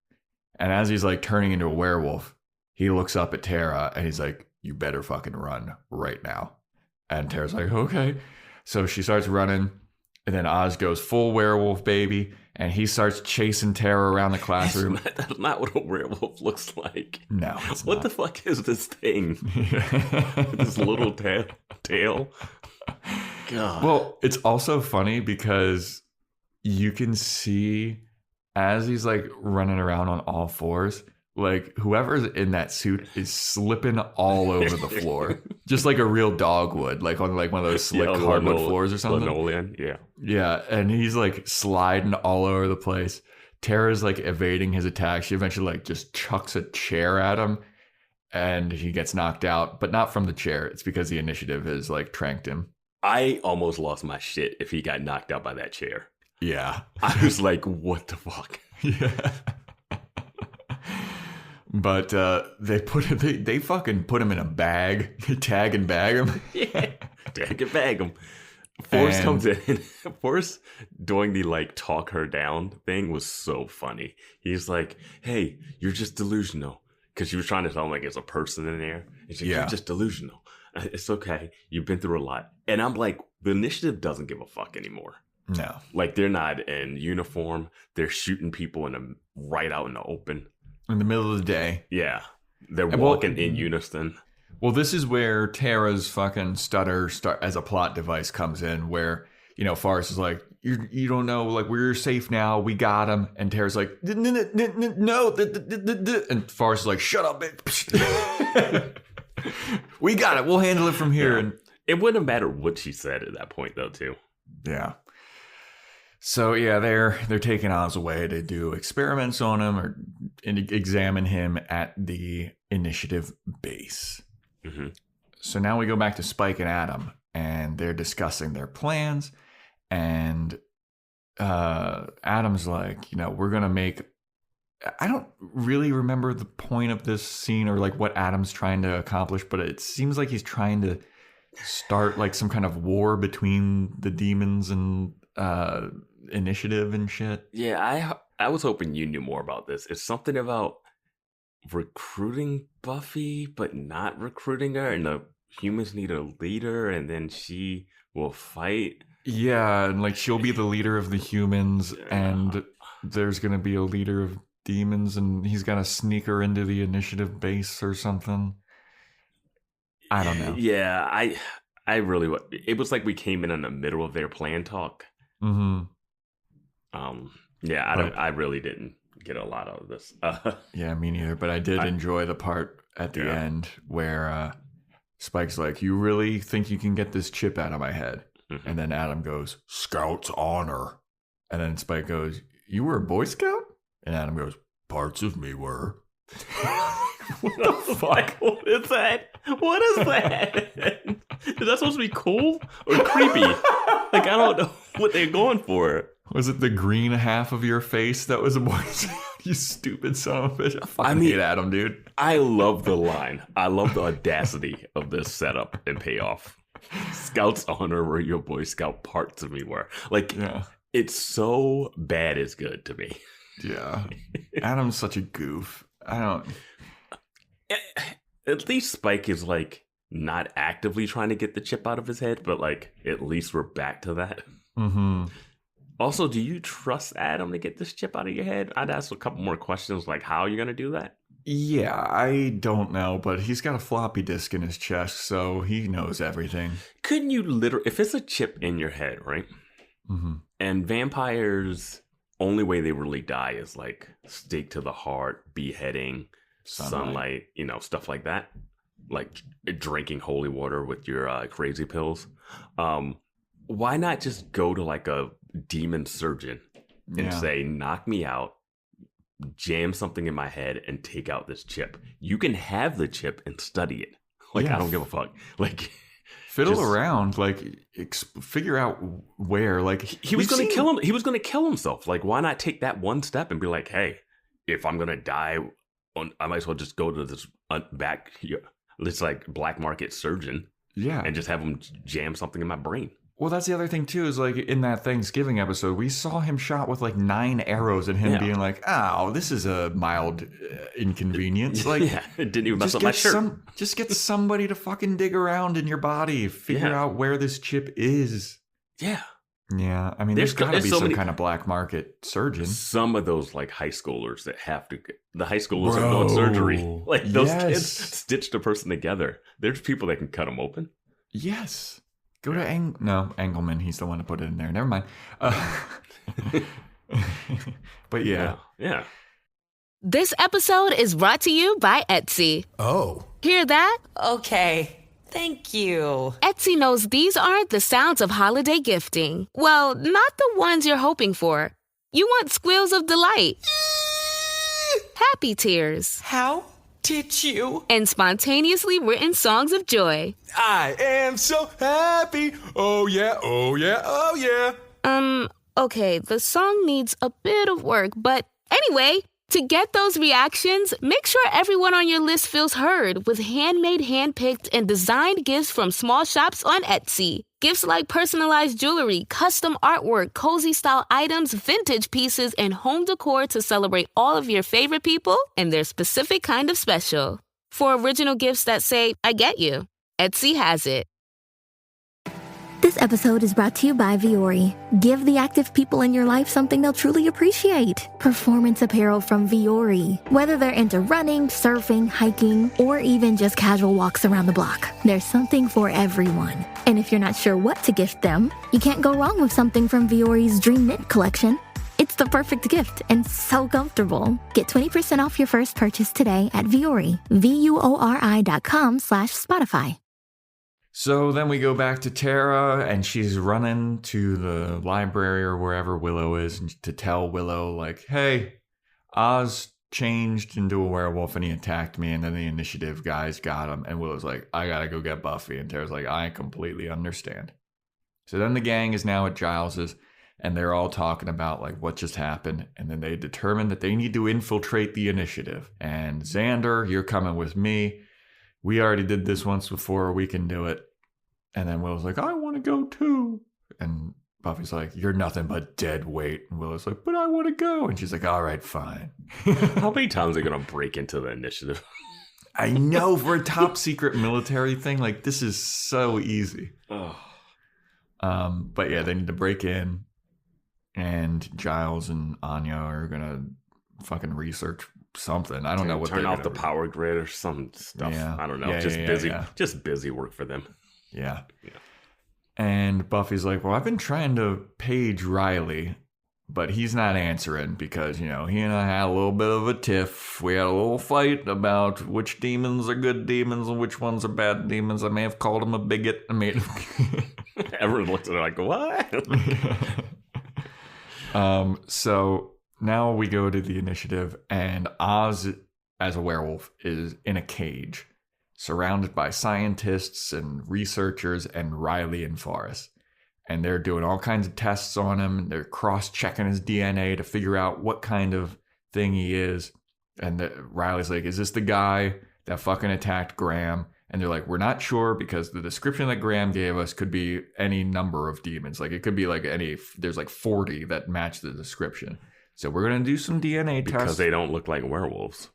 And as he's like turning into a werewolf, he looks up at Tara and he's like, you better fucking run right now. And Tara's like, okay. So she starts running. And then Oz goes full werewolf baby. And he starts chasing Tara around the classroom. That's not what a werewolf looks like. No, what the fuck is this thing? This little tail. God. Well, it's also funny because you can see as he's like running around on all fours, like whoever's in that suit is slipping all over the floor, just like a real dog would, like on like one of those slick hardwood floors or something. Linoleum, yeah. Yeah, and he's like sliding all over the place. Tara's like evading his attack. She eventually like just chucks a chair at him, and he gets knocked out, but not from the chair. It's because the initiative has like tranked him. I almost lost my shit if he got knocked out by that chair. Yeah, I was like, what the fuck? Yeah. But they fucking put him in a bag. They tag and bag him. Yeah, tag and bag him. Forrest comes in. Forrest doing the like talk her down thing was so funny. He's like, hey, you're just delusional. Because she was trying to tell him like it's a person in there. And she's like, you're just delusional. It's okay. You've been through a lot. And I'm like, the initiative doesn't give a fuck anymore. No. Like they're not in uniform. They're shooting people right out in the open. In the middle of the day. Yeah. They're walking in unison. Well, this is where Tara's fucking stutter as a plot device comes in, where, you know, Forrest is like, you don't know, like, we're safe now, we got him. And Tara's like, no. And Forrest is like, shut up, bitch. We got it. We'll handle it from here. Yeah. And it wouldn't matter what she said at that point, though, too. Yeah. So, yeah, they're taking Oz away to do experiments on him or examine him at the initiative base. Mm-hmm. So now we go back to Spike and Adam, and they're discussing their plans. And Adam's like, you know, we're going to make... I don't really remember the point of this scene or like what Adam's trying to accomplish, but it seems like he's trying to start like some kind of war between the demons and initiative and shit. Yeah, I was hoping you knew more about this. It's something about recruiting Buffy, but not recruiting her, and the humans need a leader, and then she will fight. Yeah, and like she'll be the leader of the humans, and there's gonna be a leader of demons, and he's gonna sneak her into the initiative base or something. I don't know. Yeah, I really... It was like we came in the middle of their plan talk. Mm-hmm. Yeah, I really didn't get a lot out of this. Yeah, me neither. But I did enjoy the part at the end where Spike's like, "You really think you can get this chip out of my head?" Mm-hmm. And then Adam goes, "Scout's honor." And then Spike goes, "You were a Boy Scout?" And Adam goes, "Parts of me were." What the fuck? What is that? What is that? Is that supposed to be cool or creepy? Like, I don't know what they're going for. Was it the green half of your face that was a Boy Scout? You stupid son of a bitch. I hate Adam, dude. I love the line. I love the audacity of this setup and payoff. Scout's honor where your Boy Scout parts of me were. Like, it's so bad it's good to me. Yeah. Adam's such a goof. I don't... At least Spike is like not actively trying to get the chip out of his head, but like at least we're back to that. Mm-hmm. Also, do you trust Adam to get this chip out of your head? I'd ask a couple more questions, like how are you going to do that? Yeah, I don't know, but he's got a floppy disk in his chest, so he knows everything. Couldn't you literally, if it's a chip in your head, right? Mm-hmm. And vampires, only way they really die is like stake to the heart, beheading, sunlight, you know, stuff like that. Like drinking holy water with your crazy pills. Why not just go to like a demon surgeon and say, knock me out, jam something in my head and take out this chip? You can have the chip and study it. Like, Yeah. I don't give a fuck. Like, Fiddle around, like figure out where. Like he was going to kill him. He was going to kill himself. Like, why not take that one step and be like, hey, if I'm going to die, I might as well just go to this this like black market surgeon. Yeah. And just have him jam something in my brain. Well, that's the other thing, too, is like in that Thanksgiving episode, we saw him shot with like 9 arrows and him being like, oh, this is a mild inconvenience. Like, it didn't even mess up my shirt. Just get somebody to fucking dig around in your body, figure out where this chip is. Yeah. Yeah. I mean, there's got to be some kind of black market surgeon. Some of those like high schoolers that have to, the high schoolers are doing surgery. Like those kids stitched a person together. There's people that can cut them open. Yes. Go to Engelman. He's the one to put it in there. Never mind. But yeah. This episode is brought to you by Etsy. Oh. Hear that? Okay. Thank you. Etsy knows these aren't the sounds of holiday gifting. Well, not the ones you're hoping for. You want squeals of delight. Happy tears. How did you? And spontaneously written songs of joy. I am so happy. Oh yeah, oh yeah, oh yeah. Okay, the song needs a bit of work, but anyway, to get those reactions, make sure everyone on your list feels heard with handmade, handpicked, and designed gifts from small shops on Etsy. Gifts like personalized jewelry, custom artwork, cozy style items, vintage pieces, and home decor to celebrate all of your favorite people and their specific kind of special. For original gifts that say, I get you, Etsy has it. This episode is brought to you by Viore. Give the active people in your life something they'll truly appreciate. Performance apparel from Viore. Whether they're into running, surfing, hiking, or even just casual walks around the block, there's something for everyone. And if you're not sure what to gift them, you can't go wrong with something from Viore's Dream Knit collection. It's the perfect gift and so comfortable. Get 20% off your first purchase today at Viore. VUORI.com/Spotify. So then we go back to Tara, and she's running to the library or wherever Willow is to tell Willow, like, hey, Oz changed into a werewolf and he attacked me, and then the initiative guys got him. And Willow's like, I gotta go get Buffy. And Tara's like, I completely understand. So then the gang is now at Giles's, and they're all talking about like what just happened. And then they determine that they need to infiltrate the initiative. And Xander, you're coming with me. We already did this once before. We can do it. And then Willow's like, I want to go too. And Buffy's like, you're nothing but dead weight. And Willow's like, but I want to go. And she's like, all right, fine. How many times are they going to break into the initiative? I know, for a top secret military thing, like this is so easy. Oh. But yeah, they need to break in. And Giles and Anya are going to fucking research something. I don't know what turn they're off the gonna power grid or some stuff. Yeah. I don't know. Yeah, Just busy work for them. Yeah. And Buffy's like, well, I've been trying to page Riley, but he's not answering because, you know, he and I had a little bit of a tiff. We had a little fight about which demons are good demons and which ones are bad demons. I may have called him a bigot. I made Everyone looked at her like, what? So now we go to the initiative, and Oz, as a werewolf, is in a cage, surrounded by scientists and researchers and Riley and Forrest. And they're doing all kinds of tests on him. They're cross-checking his DNA to figure out what kind of thing he is. And Riley's like, is this the guy that fucking attacked Graham? And they're like, we're not sure because the description that Graham gave us could be any number of demons. Like, it could be like there's like 40 that match the description. So we're going to do some DNA tests. Because they don't look like werewolves.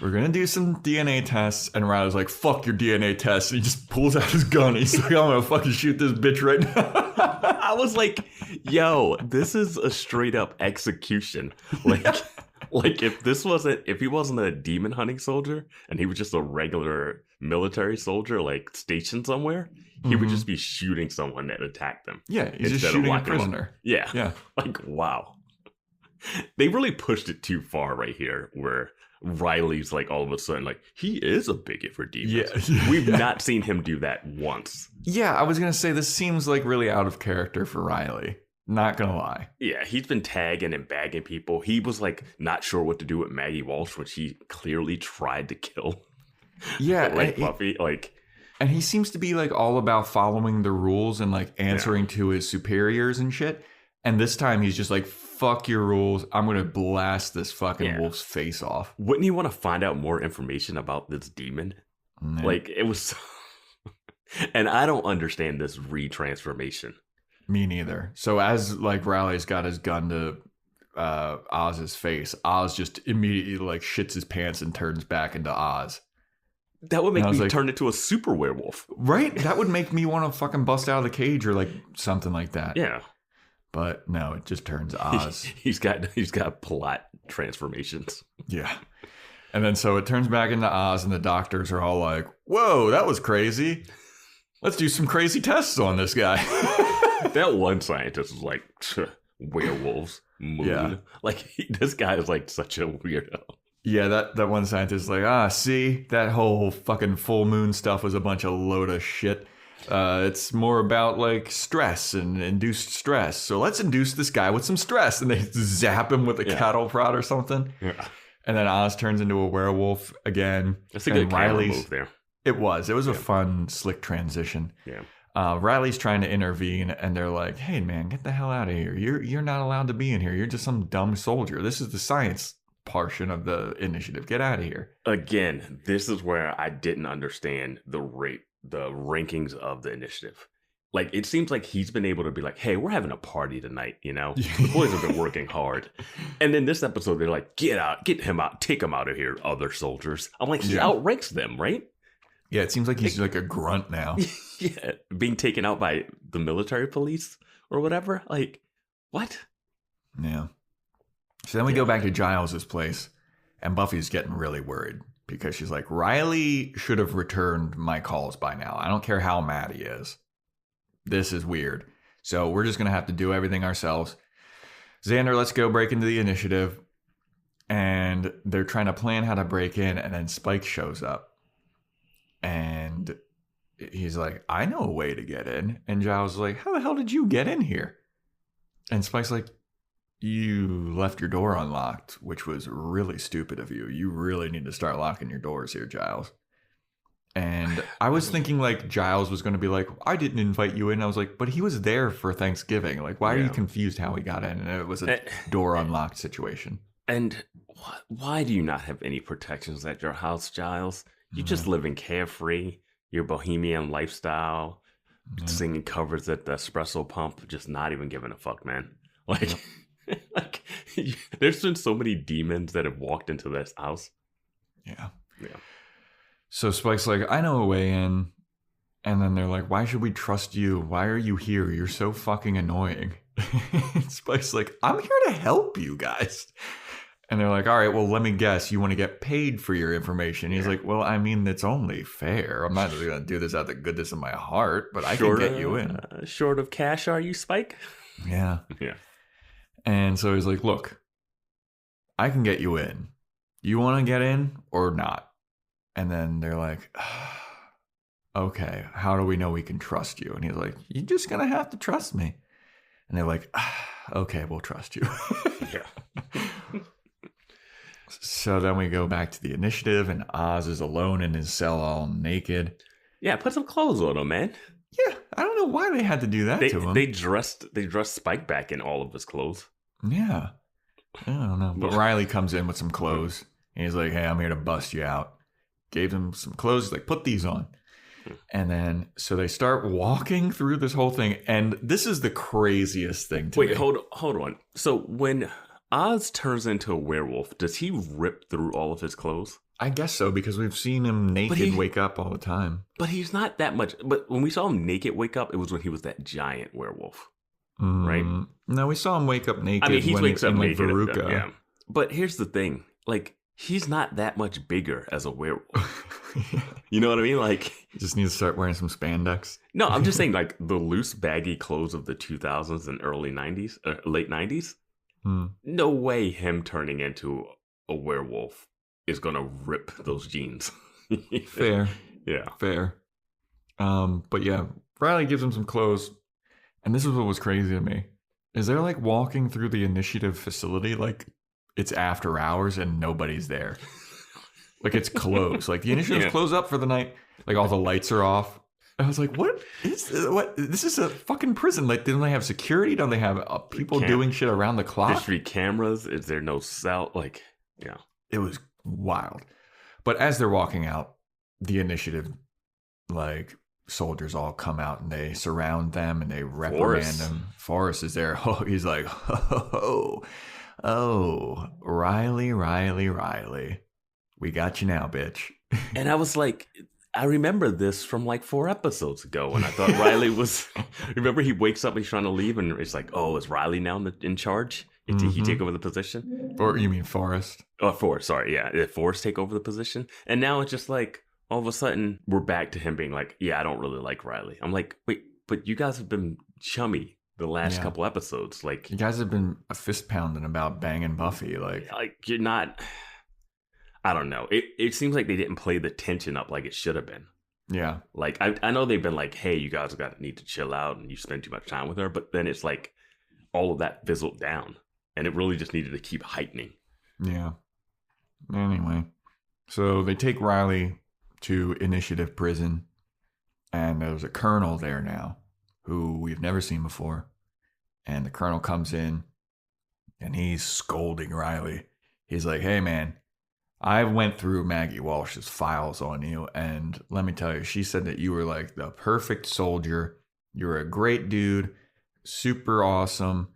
We're going to do some DNA tests. And Riley's like, fuck your DNA tests. And he just pulls out his gun. He's like, I'm going to fucking shoot this bitch right now. I was like, yo, this is a straight up execution. Like if he wasn't a demon hunting soldier and he was just a regular military soldier, like stationed somewhere, he would just be shooting someone that attacked them. Yeah, he's just shooting a prisoner. Yeah. Like, wow. They really pushed it too far right here where Riley's like all of a sudden like, he is a bigot for demons. Yeah. We've not seen him do that once. Yeah, I was going to say this seems like really out of character for Riley. Not gonna lie. Yeah, he's been tagging and bagging people. He was like not sure what to do with Maggie Walsh, which he clearly tried to kill. Yeah, like Buffy, like. And he seems to be like all about following the rules and like answering to his superiors and shit. And this time he's just like, fuck your rules. I'm going to blast this fucking wolf's face off. Wouldn't you want to find out more information about this demon? Yeah. Like it was. And I don't understand this retransformation. Me neither. So as like Riley's got his gun to Oz's face, Oz just immediately like shits his pants and turns back into Oz. That would make me turn into a super werewolf. Right? That would make me want to fucking bust out of the cage or like something like that. Yeah. But no, it just turns Oz. He's got plot transformations. Yeah. And then so it turns back into Oz and the doctors are all like, whoa, that was crazy. Let's do some crazy tests on this guy. That one scientist was like, werewolves, moon. Yeah. Like this guy is like such a weirdo. Yeah, that one scientist is like, see, that whole fucking full moon stuff was a bunch of load of shit. It's more about like stress and induced stress. So let's induce this guy with some stress. And they zap him with a cattle prod or something. Yeah. And then Oz turns into a werewolf again. That's a good camera move there. It was a fun, slick transition. Yeah. Riley's trying to intervene and they're like, hey man, get the hell out of here. You're not allowed to be in here. You're just some dumb soldier. This is the science portion of the initiative. Get out of here. Again, this is where I didn't understand the rankings of the initiative. Like it seems like he's been able to be like, hey, we're having a party tonight, you know? The boys have been working hard. And then this episode they're like, get him out, take him out of here, other soldiers. I'm like, he outranks them, right? Yeah, it seems like he's like a grunt now. Yeah, being taken out by the military police or whatever. Like, what? Yeah. So then we go back to Giles's place, and Buffy's getting really worried because she's like, Riley should have returned my calls by now. I don't care how mad he is. This is weird. So we're just going to have to do everything ourselves. Xander, let's go break into the initiative. And they're trying to plan how to break in, and then Spike shows up. And he's like, I know a way to get in. And Giles is like, how the hell did you get in here? And Spike's like, you left your door unlocked, which was really stupid of you. You really need to start locking your doors here, Giles. And I was thinking like Giles was going to be like, I didn't invite you in. I was like, but he was there for Thanksgiving. Like, why are you confused how he got in? And it was a door unlocked situation. And why do you not have any protections at your house, Giles? You just living carefree, your bohemian lifestyle, singing covers at the espresso pump, just not even giving a fuck, man. Like... Like, there's been so many demons that have walked into this house. Yeah. So Spike's like, I know a way in. And then they're like, why should we trust you? Why are you here? You're so fucking annoying. Spike's like, I'm here to help you guys. And they're like, all right, well, let me guess. You want to get paid for your information. He's like, well, I mean, it's only fair. I'm not going to do this out of the goodness of my heart, but I can get you in. Short of cash, are you, Spike? Yeah. Yeah. And so he's like, look, I can get you in. You want to get in or not? And then they're like, okay, how do we know we can trust you? And he's like, you're just going to have to trust me. And they're like, okay, we'll trust you. Yeah. So then we go back to the initiative and Oz is alone in his cell all naked. Yeah, put some clothes on him, man. Yeah, I don't know why they had to do that to him. They dressed Spike back in all of his clothes. Yeah. I don't know. But Riley comes in with some clothes. And he's like, hey, I'm here to bust you out. Gave him some clothes. He's like, put these on. And then, so they start walking through this whole thing. And this is the craziest thing to me. Wait, hold on. So when Oz turns into a werewolf, does he rip through all of his clothes? I guess so, because we've seen him naked wake up all the time. But he's not that much. But when we saw him naked wake up, it was when he was that giant werewolf. Right? No, we saw him wake up naked. I mean, he wakes up naked. Veruca. Yeah. But here's the thing. Like, he's not that much bigger as a werewolf. You know what I mean? Like, you just need to start wearing some spandex. No, I'm just saying, like, the loose, baggy clothes of the 2000s and early 90s, late 90s. No way him turning into a werewolf is going to rip those jeans. Fair. Yeah. Fair. But yeah, Riley gives him some clothes. And this is what was crazy to me. Is there like walking through the initiative facility like it's after hours and nobody's there? Like it's closed. Like the initiative's closed up for the night. Like all the lights are off. I was like, what is what? This is a fucking prison. Like, don't they have security? Don't they have people doing shit around the clock? History cameras? Is there no cell? Like, yeah. It was wild. But as they're walking out, the initiative, like, soldiers all come out and they surround them and they reprimand them. Forrest is there. Oh, he's like, oh, Riley. We got you now, bitch. And I was like... I remember this from like 4 episodes ago, and I thought Riley was. Remember, he wakes up, he's trying to leave, and it's like, oh, is Riley now in charge? Did he take over the position? Or you mean Forrest? Oh, Forrest. Sorry, yeah. Did Forrest take over the position? And now it's just like all of a sudden we're back to him being like, yeah, I don't really like Riley. I'm like, wait, but you guys have been chummy the last couple episodes. Like, you guys have been a fist pounding about banging Buffy. Like you're not. I don't know. It seems like they didn't play the tension up like it should have been. Yeah. Like, I know they've been like, hey, you guys need to chill out and you spend too much time with her. But then it's like all of that fizzled down. And it really just needed to keep heightening. Yeah. Anyway. So they take Riley to Initiative Prison. And there's a colonel there now who we've never seen before. And the colonel comes in and he's scolding Riley. He's like, hey, man. I went through Maggie Walsh's files on you, and let me tell you, she said that you were like the perfect soldier. You're a great dude, super awesome,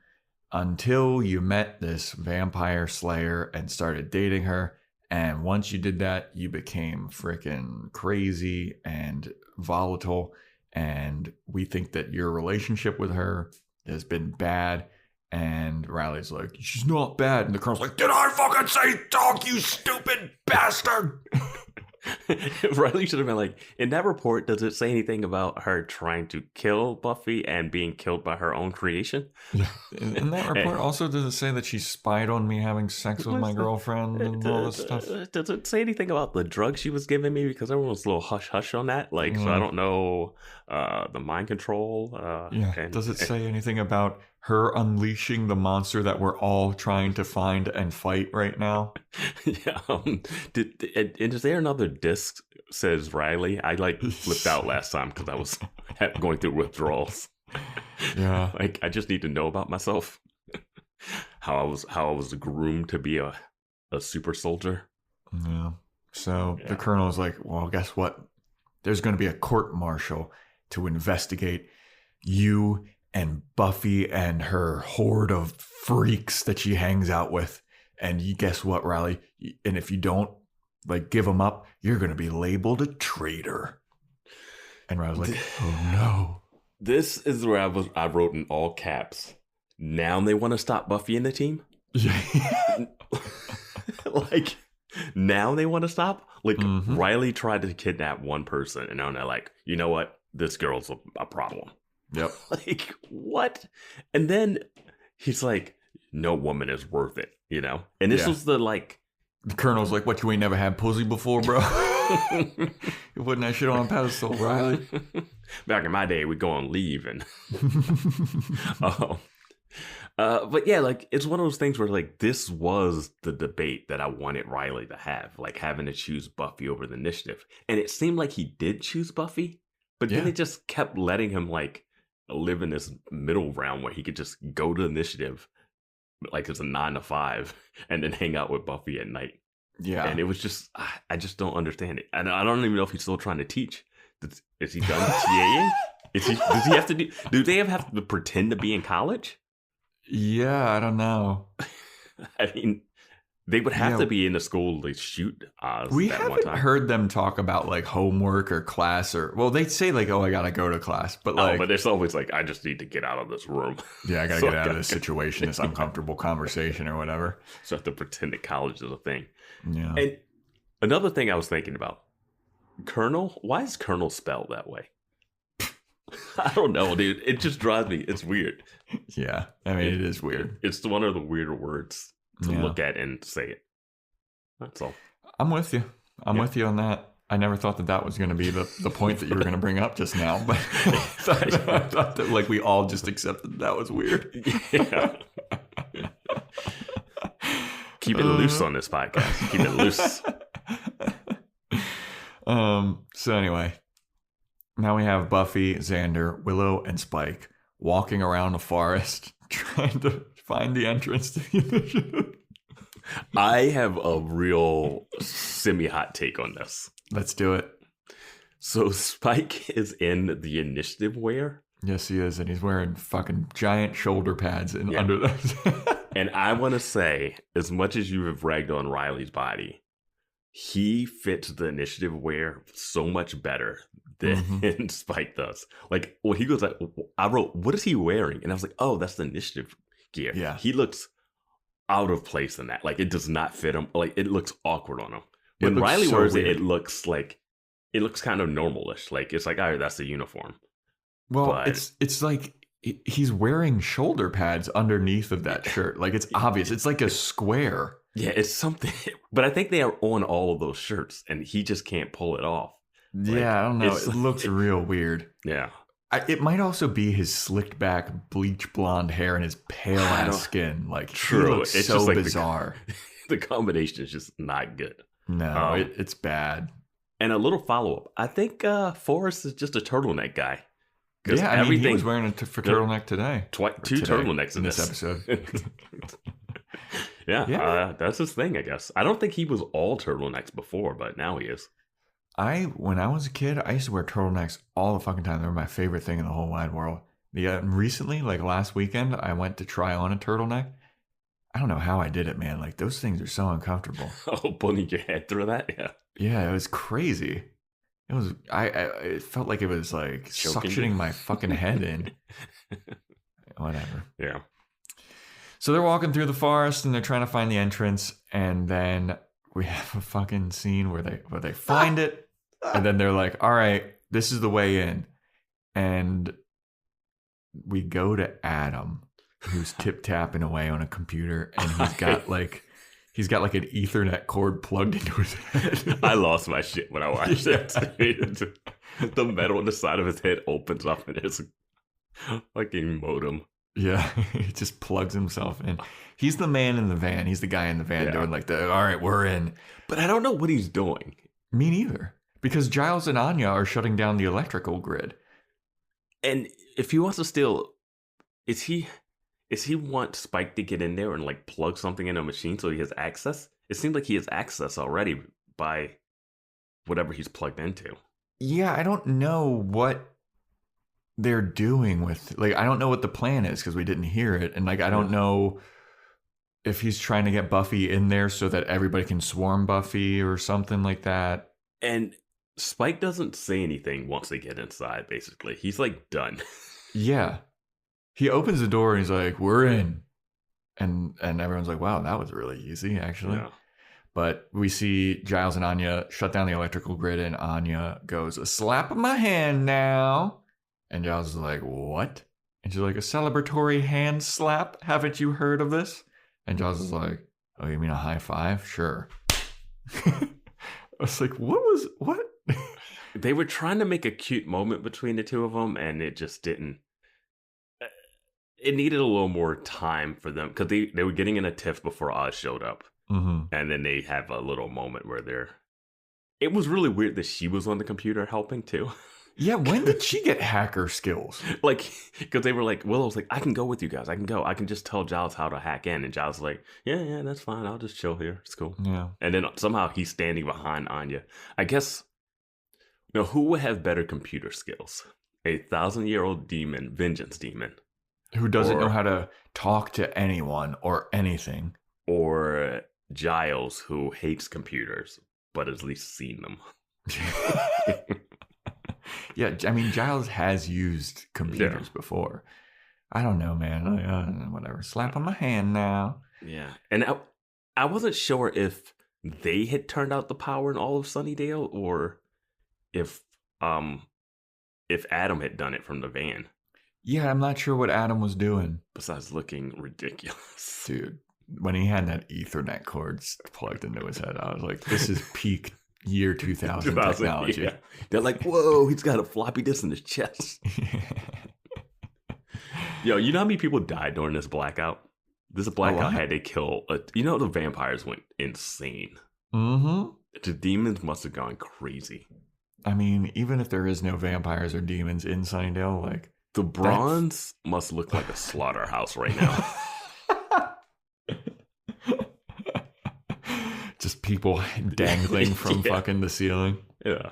until you met this vampire slayer and started dating her. And once you did that, you became freaking crazy and volatile. And we think that your relationship with her has been bad. And Riley's like, she's not bad. And the colonel's like, did I fucking say dog, you stupid bastard? Riley should have been like, in that report, does it say anything about her trying to kill Buffy and being killed by her own creation? Yeah. In that report, also, does it say that she spied on me having sex with my girlfriend and all this stuff? Does it say anything about the drugs she was giving me? Because everyone was a little hush-hush on that. Like, so I don't know the mind control. Does it say anything about her unleashing the monster that we're all trying to find and fight right now? Yeah. And is there another disc says Riley? I flipped out last time because I was going through withdrawals. Yeah. Like, I just need to know about myself. how I was groomed to be a super soldier. Yeah. So the colonel's like, well, guess what? There's going to be a court martial to investigate you and Buffy and her horde of freaks that she hangs out with. And you guess what, Riley? And if you don't give them up, you're going to be labeled a traitor. And Riley's like, oh no. This is where I wrote in all caps. Now they want to stop Buffy and the team? Yeah. Now they want to stop? Riley tried to kidnap one person, and now they're like, you know what? This girl's a problem. Yep. What? And then he's like, no woman is worth it, you know? And this was the colonel's like, what, you ain't never had pussy before, bro? You putting that shit on a pedestal, Riley. Back in my day, we'd go on leave and... but yeah, it's one of those things where this was the debate that I wanted Riley to have, having to choose Buffy over the initiative. And it seemed like he did choose Buffy, but then it just kept letting him live in this middle realm where he could just go to initiative it's a 9 to 5 and then hang out with Buffy at night. Yeah. And it was just, I just don't understand it. And I don't even know if he's still trying to teach. Is he done TAing? Does he have to do they have to pretend to be in college? Yeah, I don't know. I mean, they would have to be in the school to shoot Oz. We haven't heard them talk about homework or class they'd say oh, I gotta go to class, but but it's always I just need to get out of this room. Yeah, I gotta get out of this situation, this uncomfortable conversation or whatever. So I have to pretend that college is a thing. Yeah. And another thing I was thinking about, Colonel. Why is Colonel spelled that way? I don't know, dude. It just drives me. It's weird. Yeah, I mean, it is weird. It's one of the weirder words to look at and say it. That's all. I'm with you. I'm with you on that. I never thought that was going to be the point that you were going to bring up just now, but I thought that like we all just accepted that was weird. Yeah. Keep it loose on this podcast. Keep it loose. So anyway, now we have Buffy, Xander, Willow, and Spike walking around the forest trying to find the entrance to the initiative. I have a real semi-hot take on this. Let's do it. So Spike is in the initiative wear. Yes, he is, and he's wearing fucking giant shoulder pads under those. And I want to say, as much as you have ragged on Riley's body, he fits the initiative wear so much better than Spike does. Like, when he goes, like, I wrote, what is he wearing? And I was like, oh, that's the initiative gear. Yeah. He looks out of place in that. Like, it does not fit him. Like, it looks awkward on him. When Riley wears it, it looks kind of normalish. Like, it's like, all right, that's the uniform. Well, but it's like he's wearing shoulder pads underneath of that shirt. Like, it's obvious. It's like a square. Yeah, it's something. But I think they are on all of those shirts, and he just can't pull it off. Yeah, like, I don't know. It looks real weird. Yeah. It might also be his slicked back, bleach blonde hair and his pale ass skin. Like, true. He looks it's so just like bizarre. The combination is just not good. No, it's bad. And a little follow-up. I think Forrest is just a turtleneck guy. Yeah, I mean, he was wearing a turtleneck today. Two turtlenecks in this episode. Yeah, that's his thing, I guess. I don't think he was all turtlenecks before, but now he is. When I was a kid, I used to wear turtlenecks all the fucking time. They were my favorite thing in the whole wide world. Yeah, recently, like last weekend, I went to try on a turtleneck. I don't know how I did it, man. Like, those things are so uncomfortable. Oh, pulling your head through that? Yeah. Yeah, it was crazy. It was, it felt like it was like suctioning my fucking head in. Whatever. Yeah. So they're walking through the forest and they're trying to find the entrance. And then we have a fucking scene where they find it. And then they're like, all right, this is the way in. And we go to Adam, who's tip-tapping away on a computer. And he's got like an Ethernet cord plugged into his head. I lost my shit when I watched it. The metal on the side of his head opens up and it's a fucking modem. Yeah, he just plugs himself in. He's the man in the van. He's the guy in the van doing like all right, we're in. But I don't know what he's doing. Me neither. Because Giles and Anya are shutting down the electrical grid. And if he wants to steal, is he want Spike to get in there and like plug something in a machine so he has access? It seems like he has access already by whatever he's plugged into. Yeah, I don't know what they're doing with, like, I don't know what the plan is because we didn't hear it. And like, I don't know if he's trying to get Buffy in there so that everybody can swarm Buffy or something like that. And Spike doesn't say anything once they get inside, basically. He's like done. Yeah. He opens the door and he's like, we're in. And everyone's like, wow, that was really easy, actually. Yeah. But we see Giles and Anya shut down the electrical grid and Anya goes, a slap of my hand now. And Giles is like, what? And she's like, a celebratory hand slap? Haven't you heard of this? And Giles is like, oh, you mean a high five? Sure. I was like, what? They were trying to make a cute moment between the two of them, and it just didn't. It needed a little more time for them, because they were getting in a tiff before Oz showed up. Mm-hmm. And then they have a little moment where it was really weird that she was on the computer helping, too. Yeah, when did she get hacker skills? Like, because they were like, Willow's like, I can go with you guys. I can go. I can just tell Giles how to hack in. And Giles is like, yeah, that's fine. I'll just chill here. It's cool. Yeah. And then somehow he's standing behind Anya. I guess, who would have better computer skills? A 1,000-year-old demon, vengeance demon. Who doesn't know how to talk to anyone or anything. Or Giles, who hates computers, but has at least seen them. Yeah, I mean, Giles has used computers before. I don't know, man. Whatever. Slap on my hand now. Yeah. And I wasn't sure if they had turned out the power in all of Sunnydale or if Adam had done it from the van. Yeah, I'm not sure what Adam was doing. Besides looking ridiculous. Dude, when he had that Ethernet cord plugged into his head, I was like, this is peak year 2000 technology. Yeah. They're like, whoa, he's got a floppy disk in his chest. Yo, you know how many people died during this blackout? This blackout had to kill, the vampires went insane. Mm-hmm. The demons must have gone crazy. I mean, even if there is no vampires or demons in Sunnydale, like... The bronze must look like a slaughterhouse right now. Just people dangling from fucking the ceiling. Yeah.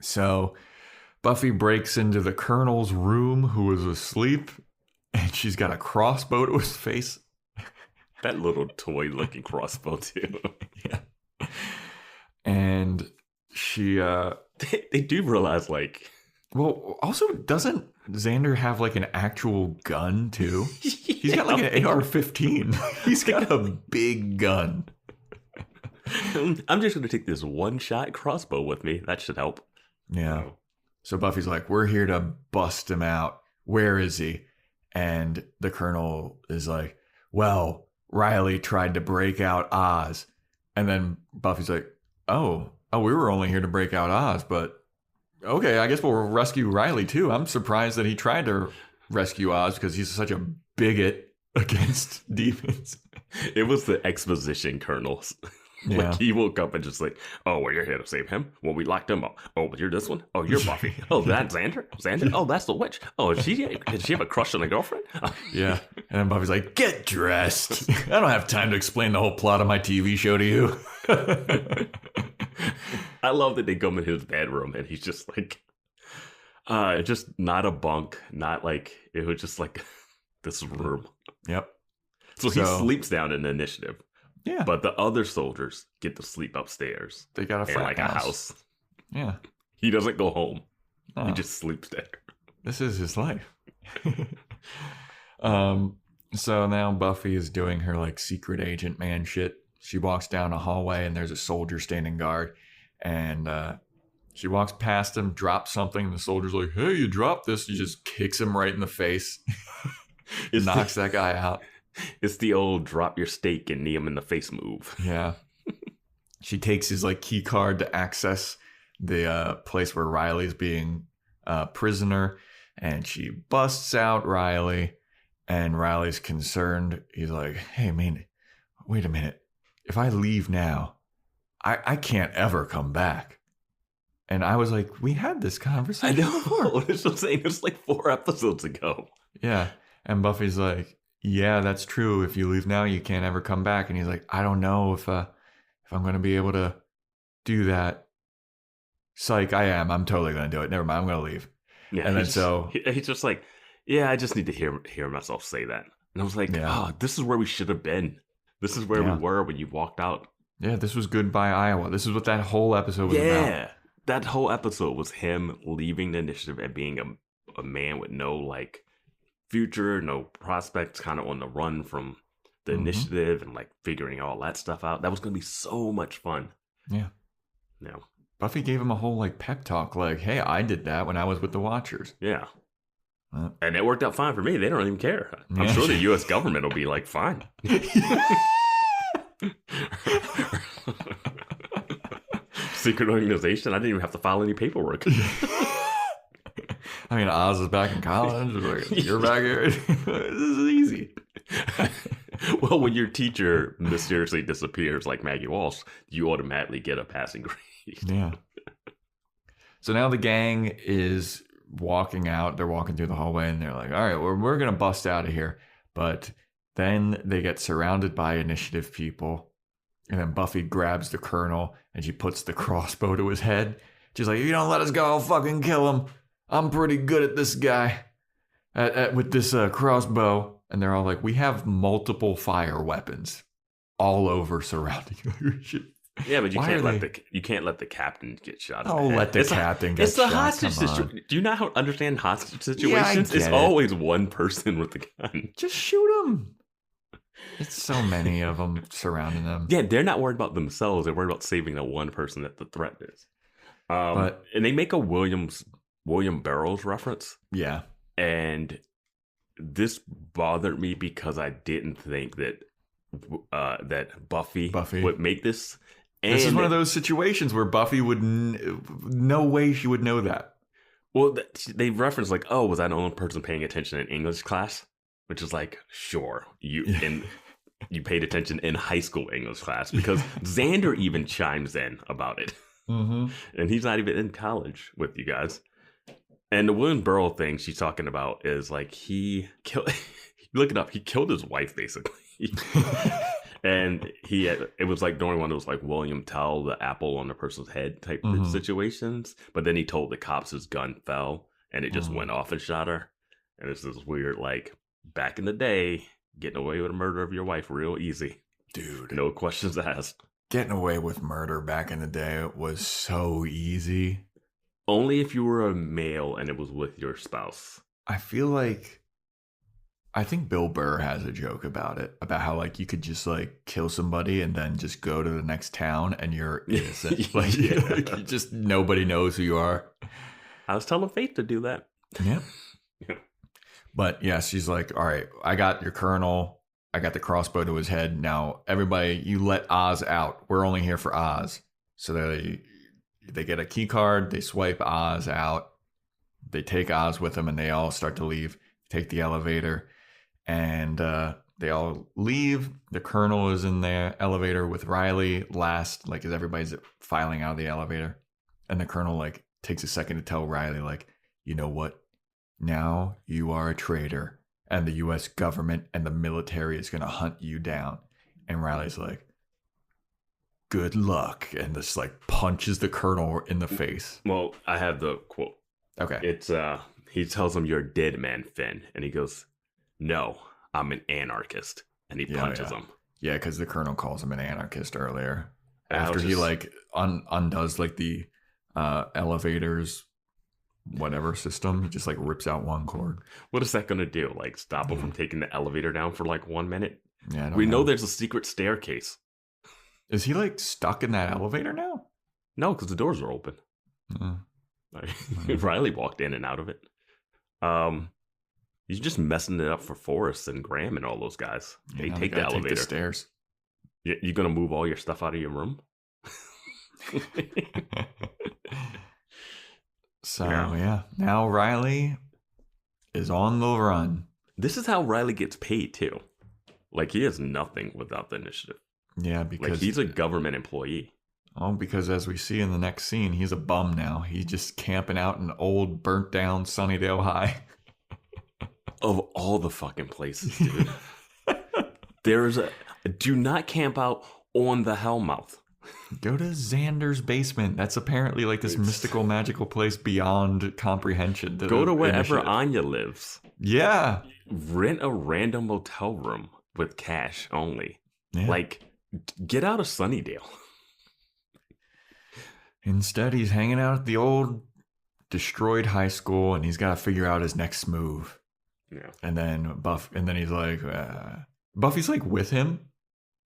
So Buffy breaks into the Colonel's room, who was asleep, and she's got a crossbow to his face. That little toy-looking crossbow, too. Yeah. And she... They do realize, like... Well, also, doesn't Xander have, like, an actual gun, too? He's got, like, an AR-15. He's got a big gun. I'm just going to take this one-shot crossbow with me. That should help. Yeah. So Buffy's like, we're here to bust him out. Where is he? And the Colonel is like, well, Riley tried to break out Oz. And then Buffy's like, oh, we were only here to break out Oz, but okay, I guess we'll rescue Riley too. I'm surprised that he tried to rescue Oz because he's such a bigot against demons. It was the exposition Colonels. Yeah. Like he woke up and just like, oh, well, you're here to save him. Well, we locked him up. Oh, but you're this one. Oh, you're Buffy. Oh, that's Xander. Xander. Oh, that's the witch. Oh, did she have a crush on a girlfriend? Yeah. And then Buffy's like, get dressed. I don't have time to explain the whole plot of my TV show to you. I love that they come in his bedroom and he's just like, just not a bunk, not like, it was just like this room. Yep. So he sleeps down in the initiative. Yeah. But the other soldiers get to sleep upstairs. They got a frat a house. Yeah. He doesn't go home. Oh. He just sleeps there. This is his life. So now Buffy is doing her like secret agent man shit. She walks down a hallway and there's a soldier standing guard. And she walks past him, drops something, and the soldier's like, hey, you dropped this. She just kicks him right in the face. Knocks that guy out. It's the old drop your steak and knee him in the face move. Yeah. She takes his like key card to access the place where Riley's being prisoner, and she busts out Riley, and Riley's concerned. He's like, hey, man, wait a minute. If I leave now, I can't ever come back. And I was like, we had this conversation. I know. Before. That's what I'm saying. It's like 4 episodes ago. Yeah. And Buffy's like, yeah, that's true. If you leave now, you can't ever come back. And he's like, I don't know if I'm going to be able to do that. Psych, I am. I'm totally going to do it. Never mind. I'm going to leave. Yeah. And then he's just like, yeah, I just need to hear myself say that. And I was like, oh, this is where we should have been. This is where we were when you walked out. Yeah, this was Goodbye Iowa. This is what that whole episode was about. Yeah. That whole episode was him leaving the initiative and being a man with no like future, no prospects, kind of on the run from the initiative and like figuring all that stuff out. That was going to be so much fun. Yeah. No. Buffy gave him a whole like pep talk like, hey, I did that when I was with the Watchers. Yeah. And it worked out fine for me. They don't even care. I'm sure the U.S. government will be like, fine. Secret organization. I didn't even have to file any paperwork. I mean, Oz is back in college. You're back here. This is easy. Well, when your teacher mysteriously disappears like Maggie Walsh, you automatically get a passing grade. Yeah. So now the gang is walking out. They're walking through the hallway and they're like, all right, we're going to bust out of here. But then they get surrounded by initiative people. And then Buffy grabs the Colonel and she puts the crossbow to his head. She's like, if you don't let us go, I'll fucking kill him. I'm pretty good at this guy, with this crossbow. And they're all like, we have multiple fire weapons all over surrounding you. Yeah, but you can't let the captain get shot. Oh, let the captain get shot. It's a hostage situation. Do you not understand hostage situations? Yeah, it's always one person with the gun. Just shoot him. It's so many of them surrounding them. Yeah, they're not worried about themselves. They're worried about saving the one person that the threat is. And they make a William Burroughs reference. Yeah. And this bothered me because I didn't think that that Buffy would make this. And this is one of those situations where Buffy would no way she would know that. Well, they reference like, oh, was I the only person paying attention in English class? Which is like, sure, you paid attention in high school English class, because Xander even chimes in about it. Mm-hmm. And he's not even in college with you guys. And the William Burrow thing she's talking about is like look it up, he killed his wife basically. And it was like during one of those like William Tell the apple on the person's head type Mm-hmm. situations. But then he told the cops his gun fell and it just went off and shot her. And it's this weird, like, back in the day, getting away with the murder of your wife real easy. Dude. No questions asked. Getting away with murder back in the day was so easy. Only if you were a male and it was with your spouse. I think Bill Burr has a joke about it, about how like you could just like kill somebody and then just go to the next town and you're innocent. Like, like just nobody knows who you are. I was telling Faith to do that. Yeah. But yeah, she's like, all right, I got your colonel. I got the crossbow to his head. Now, everybody, you let Oz out. We're only here for Oz. So they get a key card. They swipe Oz out. They take Oz with them and they all start to leave, take the elevator. And they all leave. The colonel is in the elevator with Riley last, like, as everybody's filing out of the elevator. And the colonel, like, takes a second to tell Riley, like, you know what? Now you are a traitor. And the U.S. government and the military is going to hunt you down. And Riley's like, good luck. And this, like, punches the colonel in the face. Well, I have the quote. Okay. It's, he tells him, you're a dead man, Finn. And he goes, no, I'm an anarchist. And he punches him. Yeah, because the colonel calls him an anarchist earlier. After he, like, undoes, like, the elevators, whatever system. He just, like, rips out one cord. What is that going to do? Like, stop him from taking the elevator down for, like, 1 minute? Yeah, we know there's a secret staircase. Is he, like, stuck in that elevator now? No, because the doors are open. Riley walked in and out of it. He's just messing it up for Forrest and Graham and all those guys. They take the elevator. Take the stairs. You gonna move all your stuff out of your room? So yeah, now Riley is on the run. This is how Riley gets paid too. Like, he has nothing without the initiative. Yeah, because like, he's a government employee. Oh, because as we see in the next scene, he's a bum now. He's just camping out in old, burnt down Sunnydale High. Of all the fucking places, dude. Do not camp out on the Hellmouth. Go to Xander's basement. That's apparently like this mystical, magical place beyond comprehension. Go to wherever Anya lives. Yeah. Rent a random motel room with cash only. Yeah. Like, get out of Sunnydale. Instead, he's hanging out at the old destroyed high school, and he's got to figure out his next move. Yeah. And then he's like, Buffy's like with him,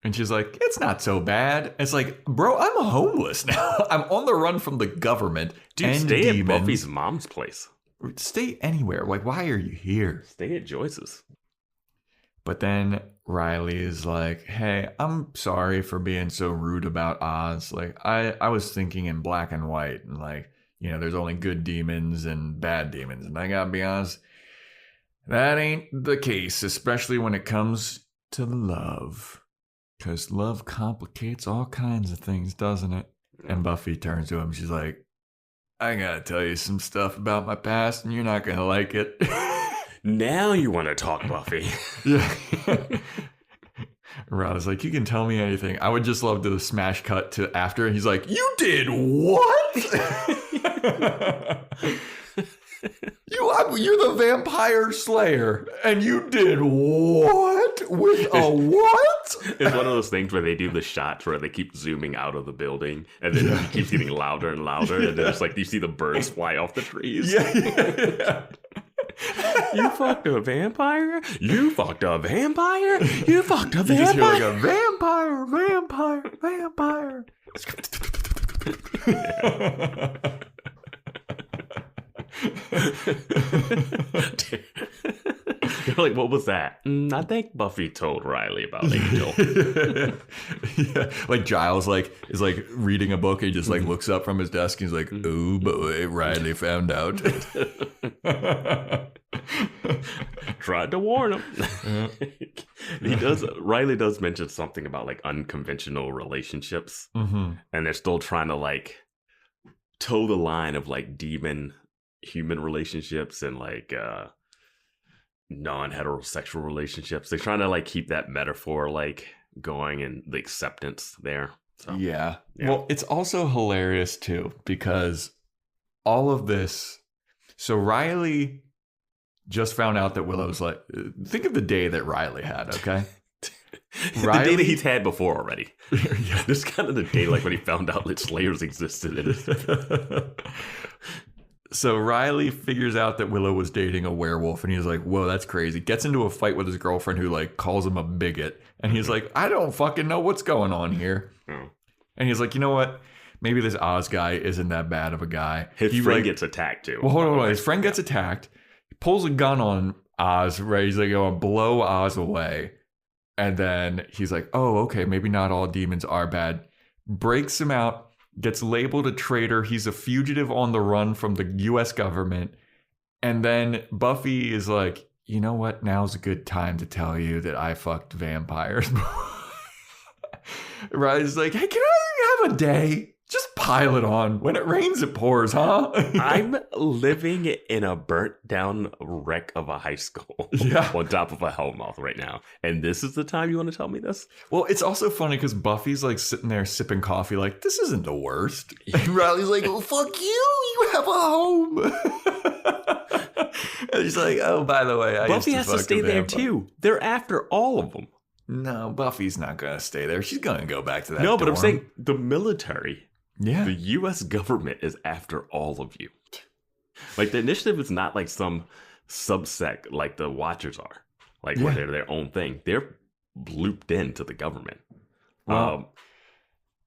and she's like, it's not so bad. It's like, bro, I'm homeless now. I'm on the run from the government. Dude, and stay demons. at Buffy's mom's place. Stay anywhere. Like, why are you here? Stay at Joyce's. But then Riley is like, hey, I'm sorry for being so rude about Oz. Like, I was thinking in black and white, and like, you know, there's only good demons and bad demons. And I gotta be honest, that ain't the case, especially when it comes to love. Because love complicates all kinds of things, doesn't it? And Buffy turns to him. She's like, I gotta tell you some stuff about my past, and you're not gonna like it. Now you want to talk, Buffy. Yeah. Riley's like, you can tell me anything. I would just love to smash cut to after. And he's like, you did what? You're the vampire slayer. And you did what? With a what? It's one of those things where they do the shots where they keep zooming out of the building. And then it keeps getting louder and louder. And then it's like you see the birds fly off the trees. Yeah. You fucked a vampire? You fucked a vampire? You fucked a vampire? You just hear like a vampire. They're like, what was that? I think Buffy told Riley about Angel. Yeah. Like Giles is reading a book and he just looks up from his desk and he's like, oh boy, Riley found out. Tried to warn him. Riley does mention something about unconventional relationships. And they're still trying to toe the line of demon human relationships and non-heterosexual relationships. They're trying to keep that metaphor going and the acceptance there. So, yeah. Well, it's also hilarious too because all of this. So Riley just found out that Willow's think of the day that Riley had, okay? The day that he's had before already. Yeah. This is kind of the day when he found out that Slayers existed. So Riley figures out that Willow was dating a werewolf and he's like, whoa, that's crazy. Gets into a fight with his girlfriend who calls him a bigot. And he's like, I don't fucking know what's going on here. And he's like, you know what? Maybe this Oz guy isn't that bad of a guy. His friend gets attacked too. Well, hold on. His friend gets attacked. He pulls a gun on Oz, right? He's like, going to blow Oz away. And then he's like, oh, okay, maybe not all demons are bad. Breaks him out. Gets labeled a traitor. He's a fugitive on the run from the U.S. government. And then Buffy is like, you know what? Now's a good time to tell you that I fucked vampires. Riley's like, hey, can I have a day? Just pile it on. When it rains, it pours, huh? I'm living in a burnt down wreck of a high school on top of a hellmouth right now. And this is the time you want to tell me this? Well, it's also funny because Buffy's sitting there sipping coffee this isn't the worst. And Riley's like, well, fuck you. You have a home. And she's like, oh, by the way, Buffy has to stay there too. They're after all of them. No, Buffy's not going to stay there. She's going to go back to that No, but dorm. I'm saying the military. Yeah. The U.S. government is after all of you. The initiative is not some subsect like the Watchers are. Where they're their own thing. They're looped into the government. Well,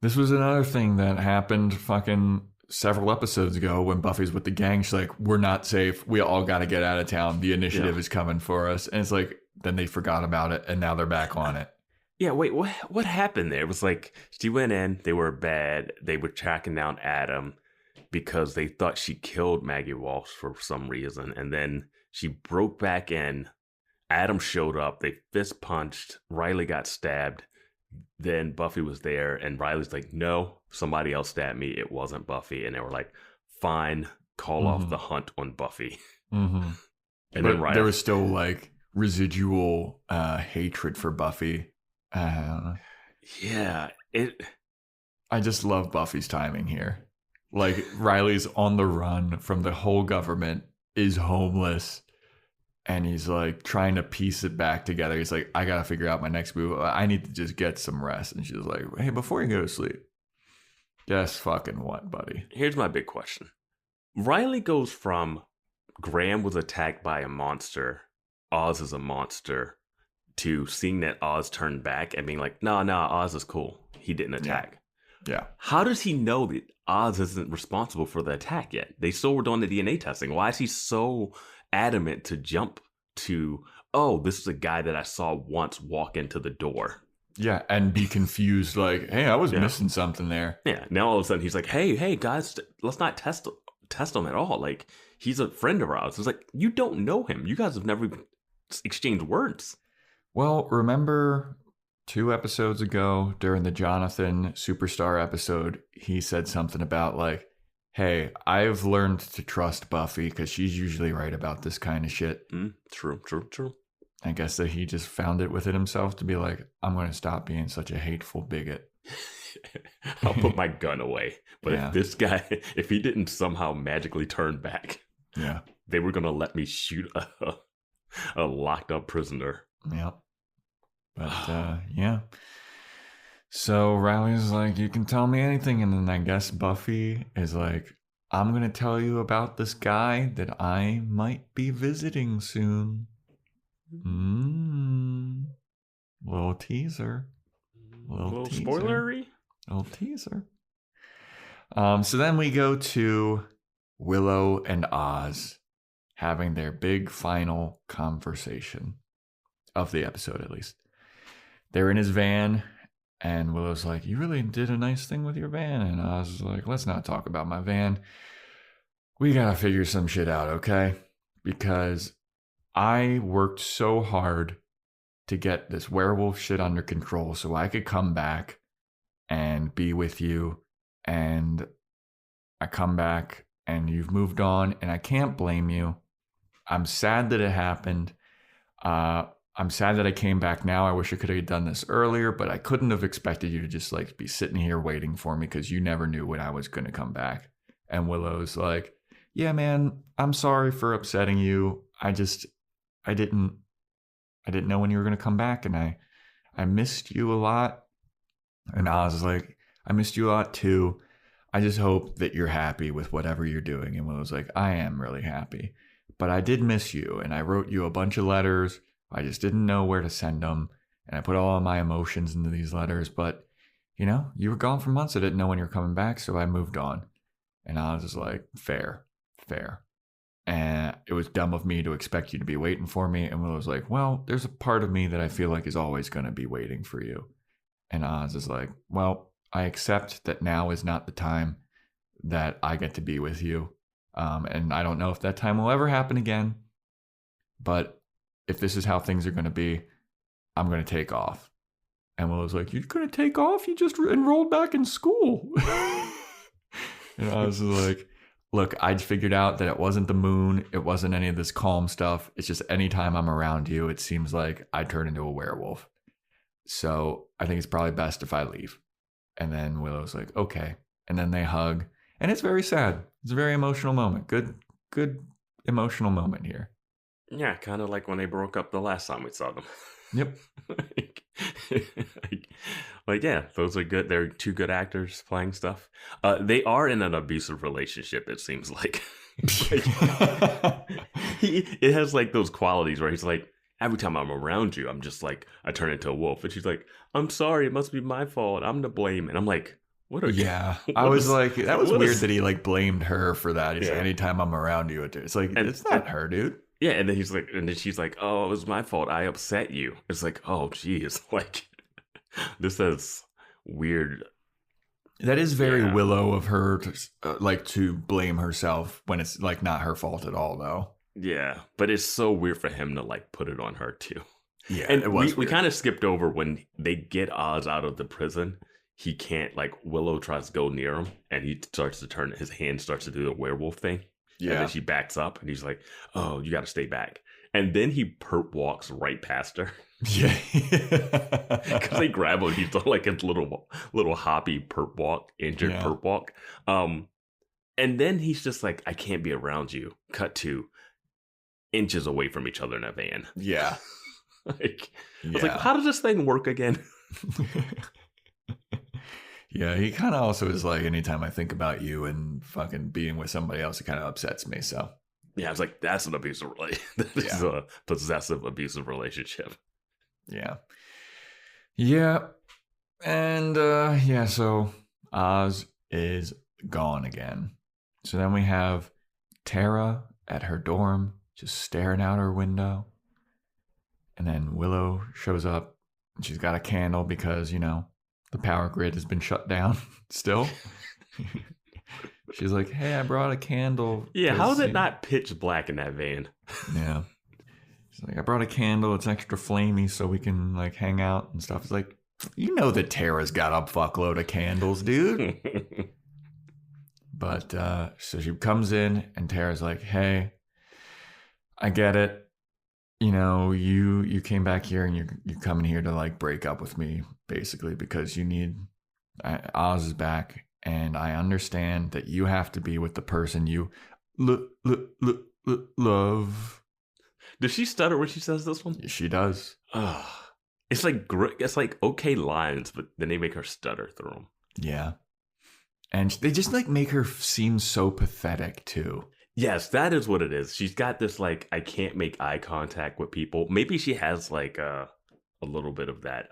this was another thing that happened fucking several episodes ago when Buffy's with the gang. She's like, we're not safe. We all got to get out of town. The initiative is coming for us. And it's then they forgot about it and now they're back on it. Yeah, wait, what happened there? It was she went in, they were bad, they were tracking down Adam because they thought she killed Maggie Walsh for some reason, and then she broke back in, Adam showed up, they fist punched, Riley got stabbed, then Buffy was there, and Riley's like, no, somebody else stabbed me, it wasn't Buffy, and they were like, fine, call off the hunt on Buffy. And then Riley, there was still residual hatred for Buffy. I don't know. Yeah, I just love Buffy's timing here. Riley's on the run from the whole government, is homeless, and he's trying to piece it back together. He's like, I gotta figure out my next move. I need to just get some rest. And she's like, hey, before you go to sleep, guess fucking what, buddy? Here's my big question. Riley goes from Graham was attacked by a monster, Oz is a monster, to seeing that Oz turned back and being like, no, Oz is cool. He didn't attack. Yeah. How does he know that Oz isn't responsible for the attack yet? They still were doing the DNA testing. Why is he so adamant to jump to, oh, this is a guy that I saw once walk into the door? Yeah, and be confused hey, I was missing something there. Yeah, now all of a sudden he's like, hey, guys, let's not test him at all. He's a friend of ours. It's you don't know him. You guys have never exchanged words. Well, remember 2 episodes ago during the Jonathan Superstar episode, he said something about hey, I've learned to trust Buffy because she's usually right about this kind of shit. True. I guess that he just found it within himself to be I'm going to stop being such a hateful bigot. I'll put my gun away. But if this guy, if he didn't somehow magically turn back, they were going to let me shoot a locked up prisoner. Yep. But, yeah. So Riley's like, you can tell me anything. And then I guess Buffy is like, I'm going to tell you about this guy that I might be visiting soon. Little teaser. Little spoilery. Little teaser. So then we go to Willow and Oz having their big final conversation of the episode, at least. They're in his van, and Willow's like, you really did a nice thing with your van. And Oz is like, let's not talk about my van. We gotta figure some shit out, okay? Because I worked so hard to get this werewolf shit under control so I could come back and be with you. And I come back and you've moved on, and I can't blame you. I'm sad that it happened. I'm sad that I came back now. I wish I could have done this earlier, but I couldn't have expected you to just like be sitting here waiting for me because you never knew when I was going to come back. And Willow's like, yeah, man, I'm sorry for upsetting you. I didn't know when you were going to come back, and I missed you a lot. And Oz is like, I missed you a lot too. I just hope that you're happy with whatever you're doing. And Willow's like, I am really happy, but I did miss you. And I wrote you a bunch of letters. I just didn't know where to send them. And I put all of my emotions into these letters. But, you know, you were gone for months. I didn't know when you were coming back. So I moved on. And I was just like, fair. And it was dumb of me to expect you to be waiting for me. And Willow's like, well, there's a part of me that I feel like is always going to be waiting for you. And Oz is like, well, I accept that now is not the time that I get to be with you. And I don't know if that time will ever happen again. But if this is how things are going to be, I'm going to take off. And Willow's like, you're going to take off? You just enrolled back in school. And I was like, look, I'd figured out that it wasn't the moon. It wasn't any of this calm stuff. It's just anytime I'm around you, it seems like I turn into a werewolf. So I think it's probably best if I leave. And then Willow's like, okay. And then they hug. And it's very sad. It's a very emotional moment. Good emotional moment here. Yeah, kind of like when they broke up the last time we saw them. Yep. like, yeah, those are good. They're two good actors playing stuff. They are in an abusive relationship, it seems like. It has like those qualities where he's like, every time I'm around you, I'm just like, I turn into a wolf. And she's like, I'm sorry, it must be my fault. I'm to blame. And I'm like, what are you? Yeah. I was like, that was weird that he like blamed her for that. He's like, anytime I'm around you, it's like, it's not her, dude. Yeah, and then she's like, oh, it was my fault. I upset you. It's like, oh, geez. Like, this is weird. That is very Willow of her to blame herself when it's like not her fault at all, though. Yeah, but it's so weird for him to like put it on her too. Yeah, and we kind of skipped over when they get Oz out of the prison. He can't, like, Willow tries to go near him, and he starts to turn, his hand starts to do the werewolf thing. Yeah. And then she backs up, and he's like, oh, you got to stay back. And then he perp walks right past her. Yeah. Because they grab him. He's done like a little hoppy perp walk, injured perp walk. And then he's just like, I can't be around you. Cut to inches away from each other in a van. Yeah. I was like, how does this thing work again? Yeah, he kind of also is like, anytime I think about you and fucking being with somebody else, it kind of upsets me. So yeah, I was like, that's an abusive relationship. That is a possessive, abusive relationship. Yeah. Yeah. And so Oz is gone again. So then we have Tara at her dorm, just staring out her window. And then Willow shows up, and she's got a candle because, you know, the power grid has been shut down still. She's like, hey, I brought a candle. Yeah, how is it not pitch black in that van? Yeah. She's like, I brought a candle. It's extra flamey so we can, like, hang out and stuff. It's like, you know that Tara's got a fuckload of candles, dude. But so she comes in, and Tara's like, hey, I get it. You know, you came back here, and you're coming here to, like, break up with me, basically, because you need Oz is back, and I understand that you have to be with the person you love. Does she stutter when she says this one? She does. It's like okay lines, but then they make her stutter through them. Yeah, and they just like make her seem so pathetic too. Yes, that is what it is. She's got this, like, I can't make eye contact with people. Maybe she has, like, a little bit of that,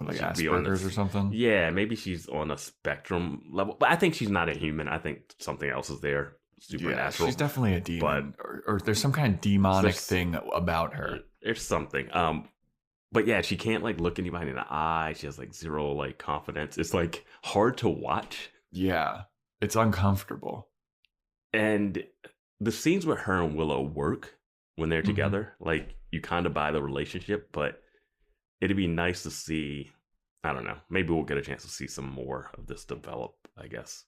like Asperger's or something? Yeah, maybe she's on a spectrum level. But I think she's not a human. I think something else is there. supernatural. Yeah, she's definitely a demon, or there's some kind of demonic thing about her. There's something. But yeah, she can't like look anybody in the eye. She has like zero like confidence. It's like hard to watch. Yeah, it's uncomfortable. And the scenes with her and Willow work when they're together. Like you kind of buy the relationship, but it'd be nice to see. I don't know. Maybe we'll get a chance to see some more of this develop, I guess.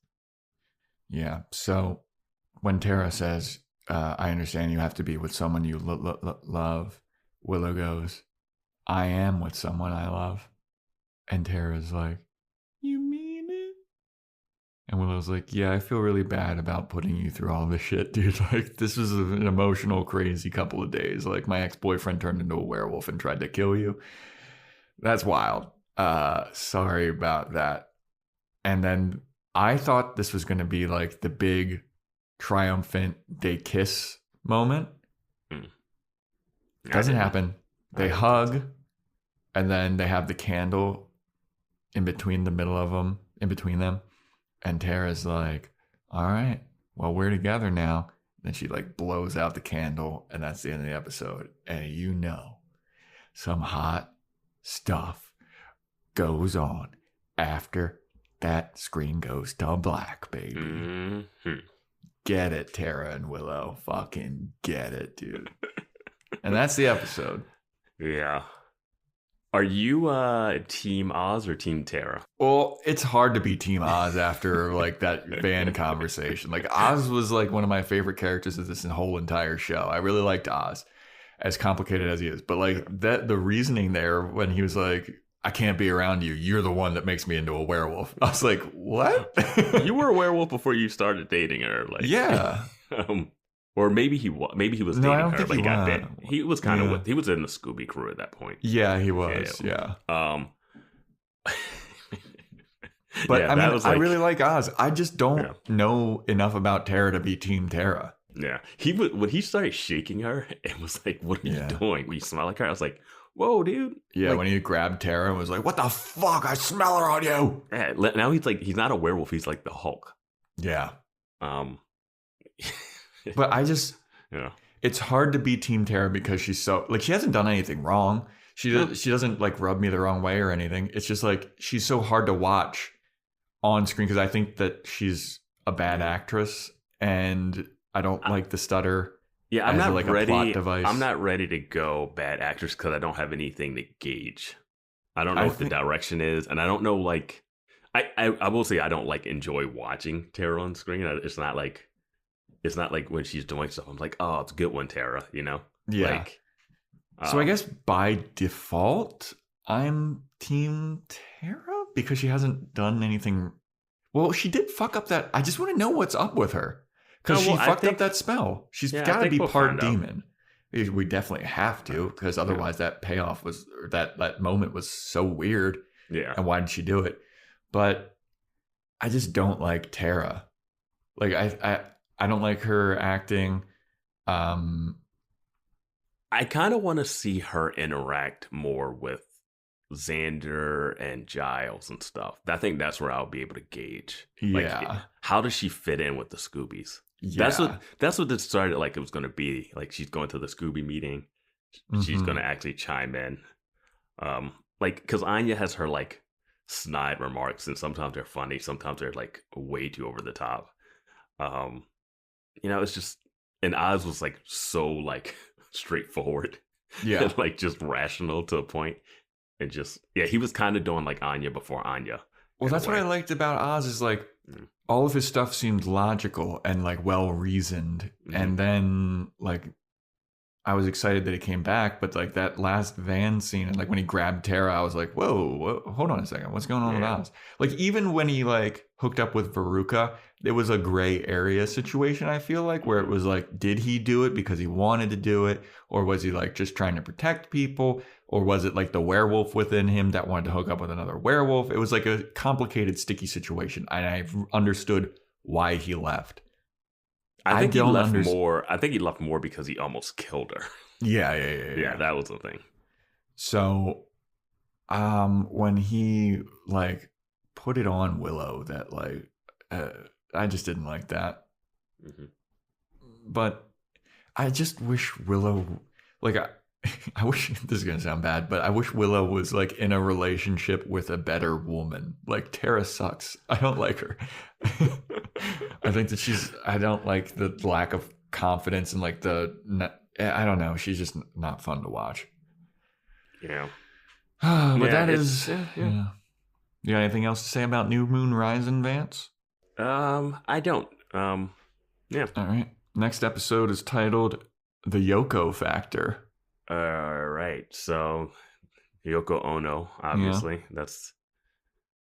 Yeah. So when Tara says, I understand you have to be with someone you love, Willow goes, I am with someone I love. And Tara's like, you mean it? And Willow's like, yeah, I feel really bad about putting you through all this shit, dude. Like, this was an emotional, crazy couple of days. Like, my ex-boyfriend turned into a werewolf and tried to kill you. That's wild. Sorry about that. And then I thought this was going to be like the big triumphant they kiss moment. Doesn't happen. They hug, and then they have the candle in between them. And Tara's like, all right, well, we're together now. Then she like blows out the candle, and that's the end of the episode. And you know, some hot stuff goes on after that screen goes to black, baby. Mm-hmm. Get it, Tara and Willow. Fucking get it, dude. And that's the episode. Yeah. Are you Team Oz or Team Tara? Well, it's hard to be Team Oz after like that Van conversation. Like Oz was like one of my favorite characters of this whole entire show. I really liked Oz, as complicated as he is. But like the reasoning there when he was like, I can't be around you. You're the one that makes me into a werewolf. I was like, what? You were a werewolf before you started dating her. Like, yeah. Or maybe he was dating her, but he got bit. He was kind of he was in the Scooby crew at that point. Yeah, he was. Yeah. But yeah, I mean, I really like Oz. I just don't know enough about Tara to be Team Tara. Yeah, when he started shaking her and was like, "What are you doing? When you smell like her?" I was like, "Whoa, dude!" Yeah, like, when he grabbed Tara and was like, "What the fuck? I smell her on you." Yeah, now he's not a werewolf. He's like the Hulk. Yeah. But I just, it's hard to be Team Tara because she's so, like, she hasn't done anything wrong. She doesn't, like, rub me the wrong way or anything. It's just, like, she's so hard to watch on screen because I think that she's a bad actress and I don't like the stutter. Yeah, I'm not like ready. A plot device. I'm not ready to go bad actress because I don't have anything to gauge. I don't know what the direction is, and I don't know, like, I will say I don't, like, enjoy watching Tara on screen. It's not like when she's doing stuff, I'm like, oh, it's a good one, Tara, you know? Yeah. Like, so I guess by default, I'm Team Tara because she hasn't done anything. Well, she did fuck up that. I just want to know what's up with her because she fucked up that spell. She's got to be part demon. We definitely have to because otherwise that payoff was, or that moment was so weird. Yeah. And why did she do it? But I just don't like Tara. Like, I don't like her acting. I kind of want to see her interact more with Xander and Giles and stuff. I think that's where I'll be able to gauge. Yeah. Like, how does she fit in with the Scoobies? Yeah. That's what it started like it was going to be. Like, she's going to the Scooby meeting. She's going to actually chime in. Like, because Anya has her, like, snide remarks, and sometimes they're funny. Sometimes they're, like, way too over the top. You know, it's just, and Oz was like so like straightforward, and, like just rational to a point, and just he was kind of doing like Anya before Anya. Well, that's what I liked about Oz is like all of his stuff seemed logical and like well reasoned, and then like I was excited that he came back, but like that last van scene and like when he grabbed Tara, I was like, whoa, hold on a second, what's going on with Oz? Like even when he like hooked up with Veruca, it was a gray area situation, I feel like, where it was like, did he do it because he wanted to do it? Or was he like just trying to protect people? Or was it like the werewolf within him that wanted to hook up with another werewolf? It was like a complicated, sticky situation. And I understood why he left. I think he left more because he almost killed her. Yeah, that was the thing. So when he like put it on Willow that like I just didn't like that. but I just wish Willow, like, I wish, this is going to sound bad, but I wish Willow was like in a relationship with a better woman. Like, Tara sucks. I don't like her. I think that I don't like the lack of confidence and like I don't know. She's just not fun to watch. Yeah. But that is, yeah. You got anything else to say about New Moon Rising, Vance? I don't. Yeah. All right. Next episode is titled The Yoko Factor. All right. So, Yoko Ono, obviously. That's,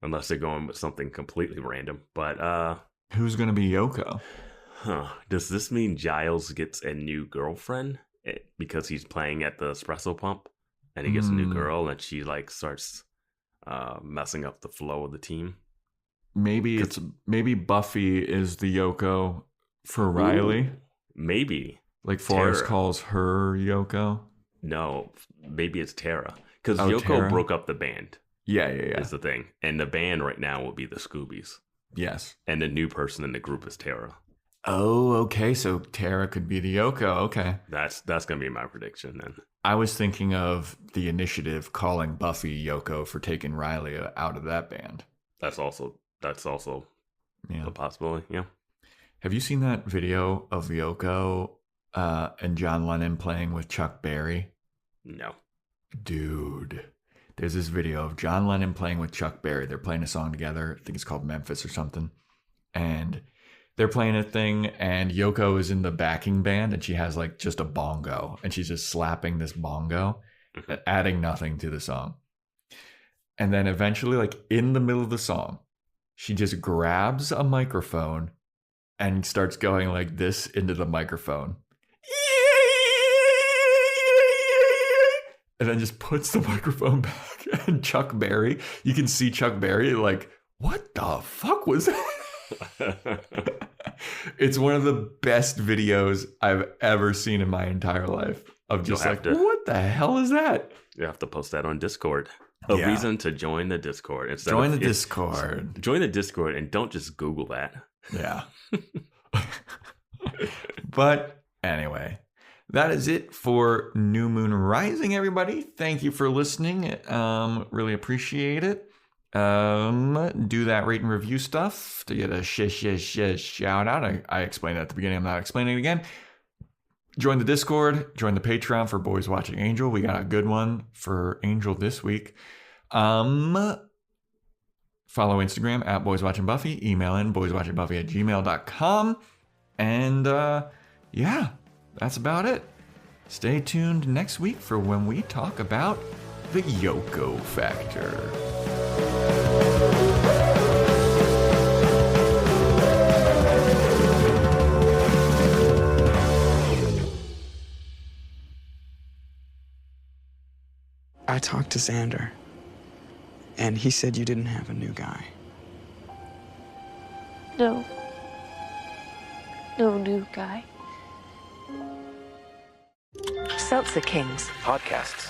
unless they're going with something completely random. But, who's going to be Yoko? Does this mean Giles gets a new girlfriend because he's playing at the espresso pump and he gets a new girl and she like starts messing up the flow of the team? Maybe Buffy is the Yoko for Riley. Ooh, maybe. Like Forrest calls her Yoko. No, maybe it's Tara. Because Yoko Tara? broke up the band. Yeah. Is the thing. And the band right now will be the Scoobies. Yes. And the new person in the group is Tara. Oh, okay. So Tara could be the Yoko. Okay. That's going to be my prediction then. I was thinking of the Initiative calling Buffy Yoko for taking Riley out of that band. That's also a possibility. Yeah. Have you seen that video of Yoko and John Lennon playing with Chuck Berry? No. Dude, there's this video of John Lennon playing with Chuck Berry. They're playing a song together. I think it's called Memphis or something. And they're playing a thing, and Yoko is in the backing band, and she has like just a bongo, and she's just slapping this bongo, adding nothing to the song. And then eventually, like in the middle of the song, she just grabs a microphone and starts going like this into the microphone. And then just puts the microphone back. And Chuck Berry, you can see Chuck Berry like, what the fuck was that? It's one of the best videos I've ever seen in my entire life of just like, what the hell is that? You have to post that on Discord. Reason to join the Discord. Join the Discord. Join the Discord and don't just Google that. Yeah. But anyway, that is it for New Moon Rising, everybody. Thank you for listening. Really appreciate it. Do that rate and review stuff to get a shout out. I explained that at the beginning. I'm not explaining it again. Join the Discord. Join the Patreon for Boys Watching Angel. We got a good one for Angel this week. Follow Instagram at Boys Watching Buffy. Email in boyswatchingbuffy@gmail.com. And yeah, that's about it. Stay tuned next week for when we talk about the Yoko Factor. I talked to Xander, and he said you didn't have a new guy. No. No new guy. Seltzer Kings Podcasts.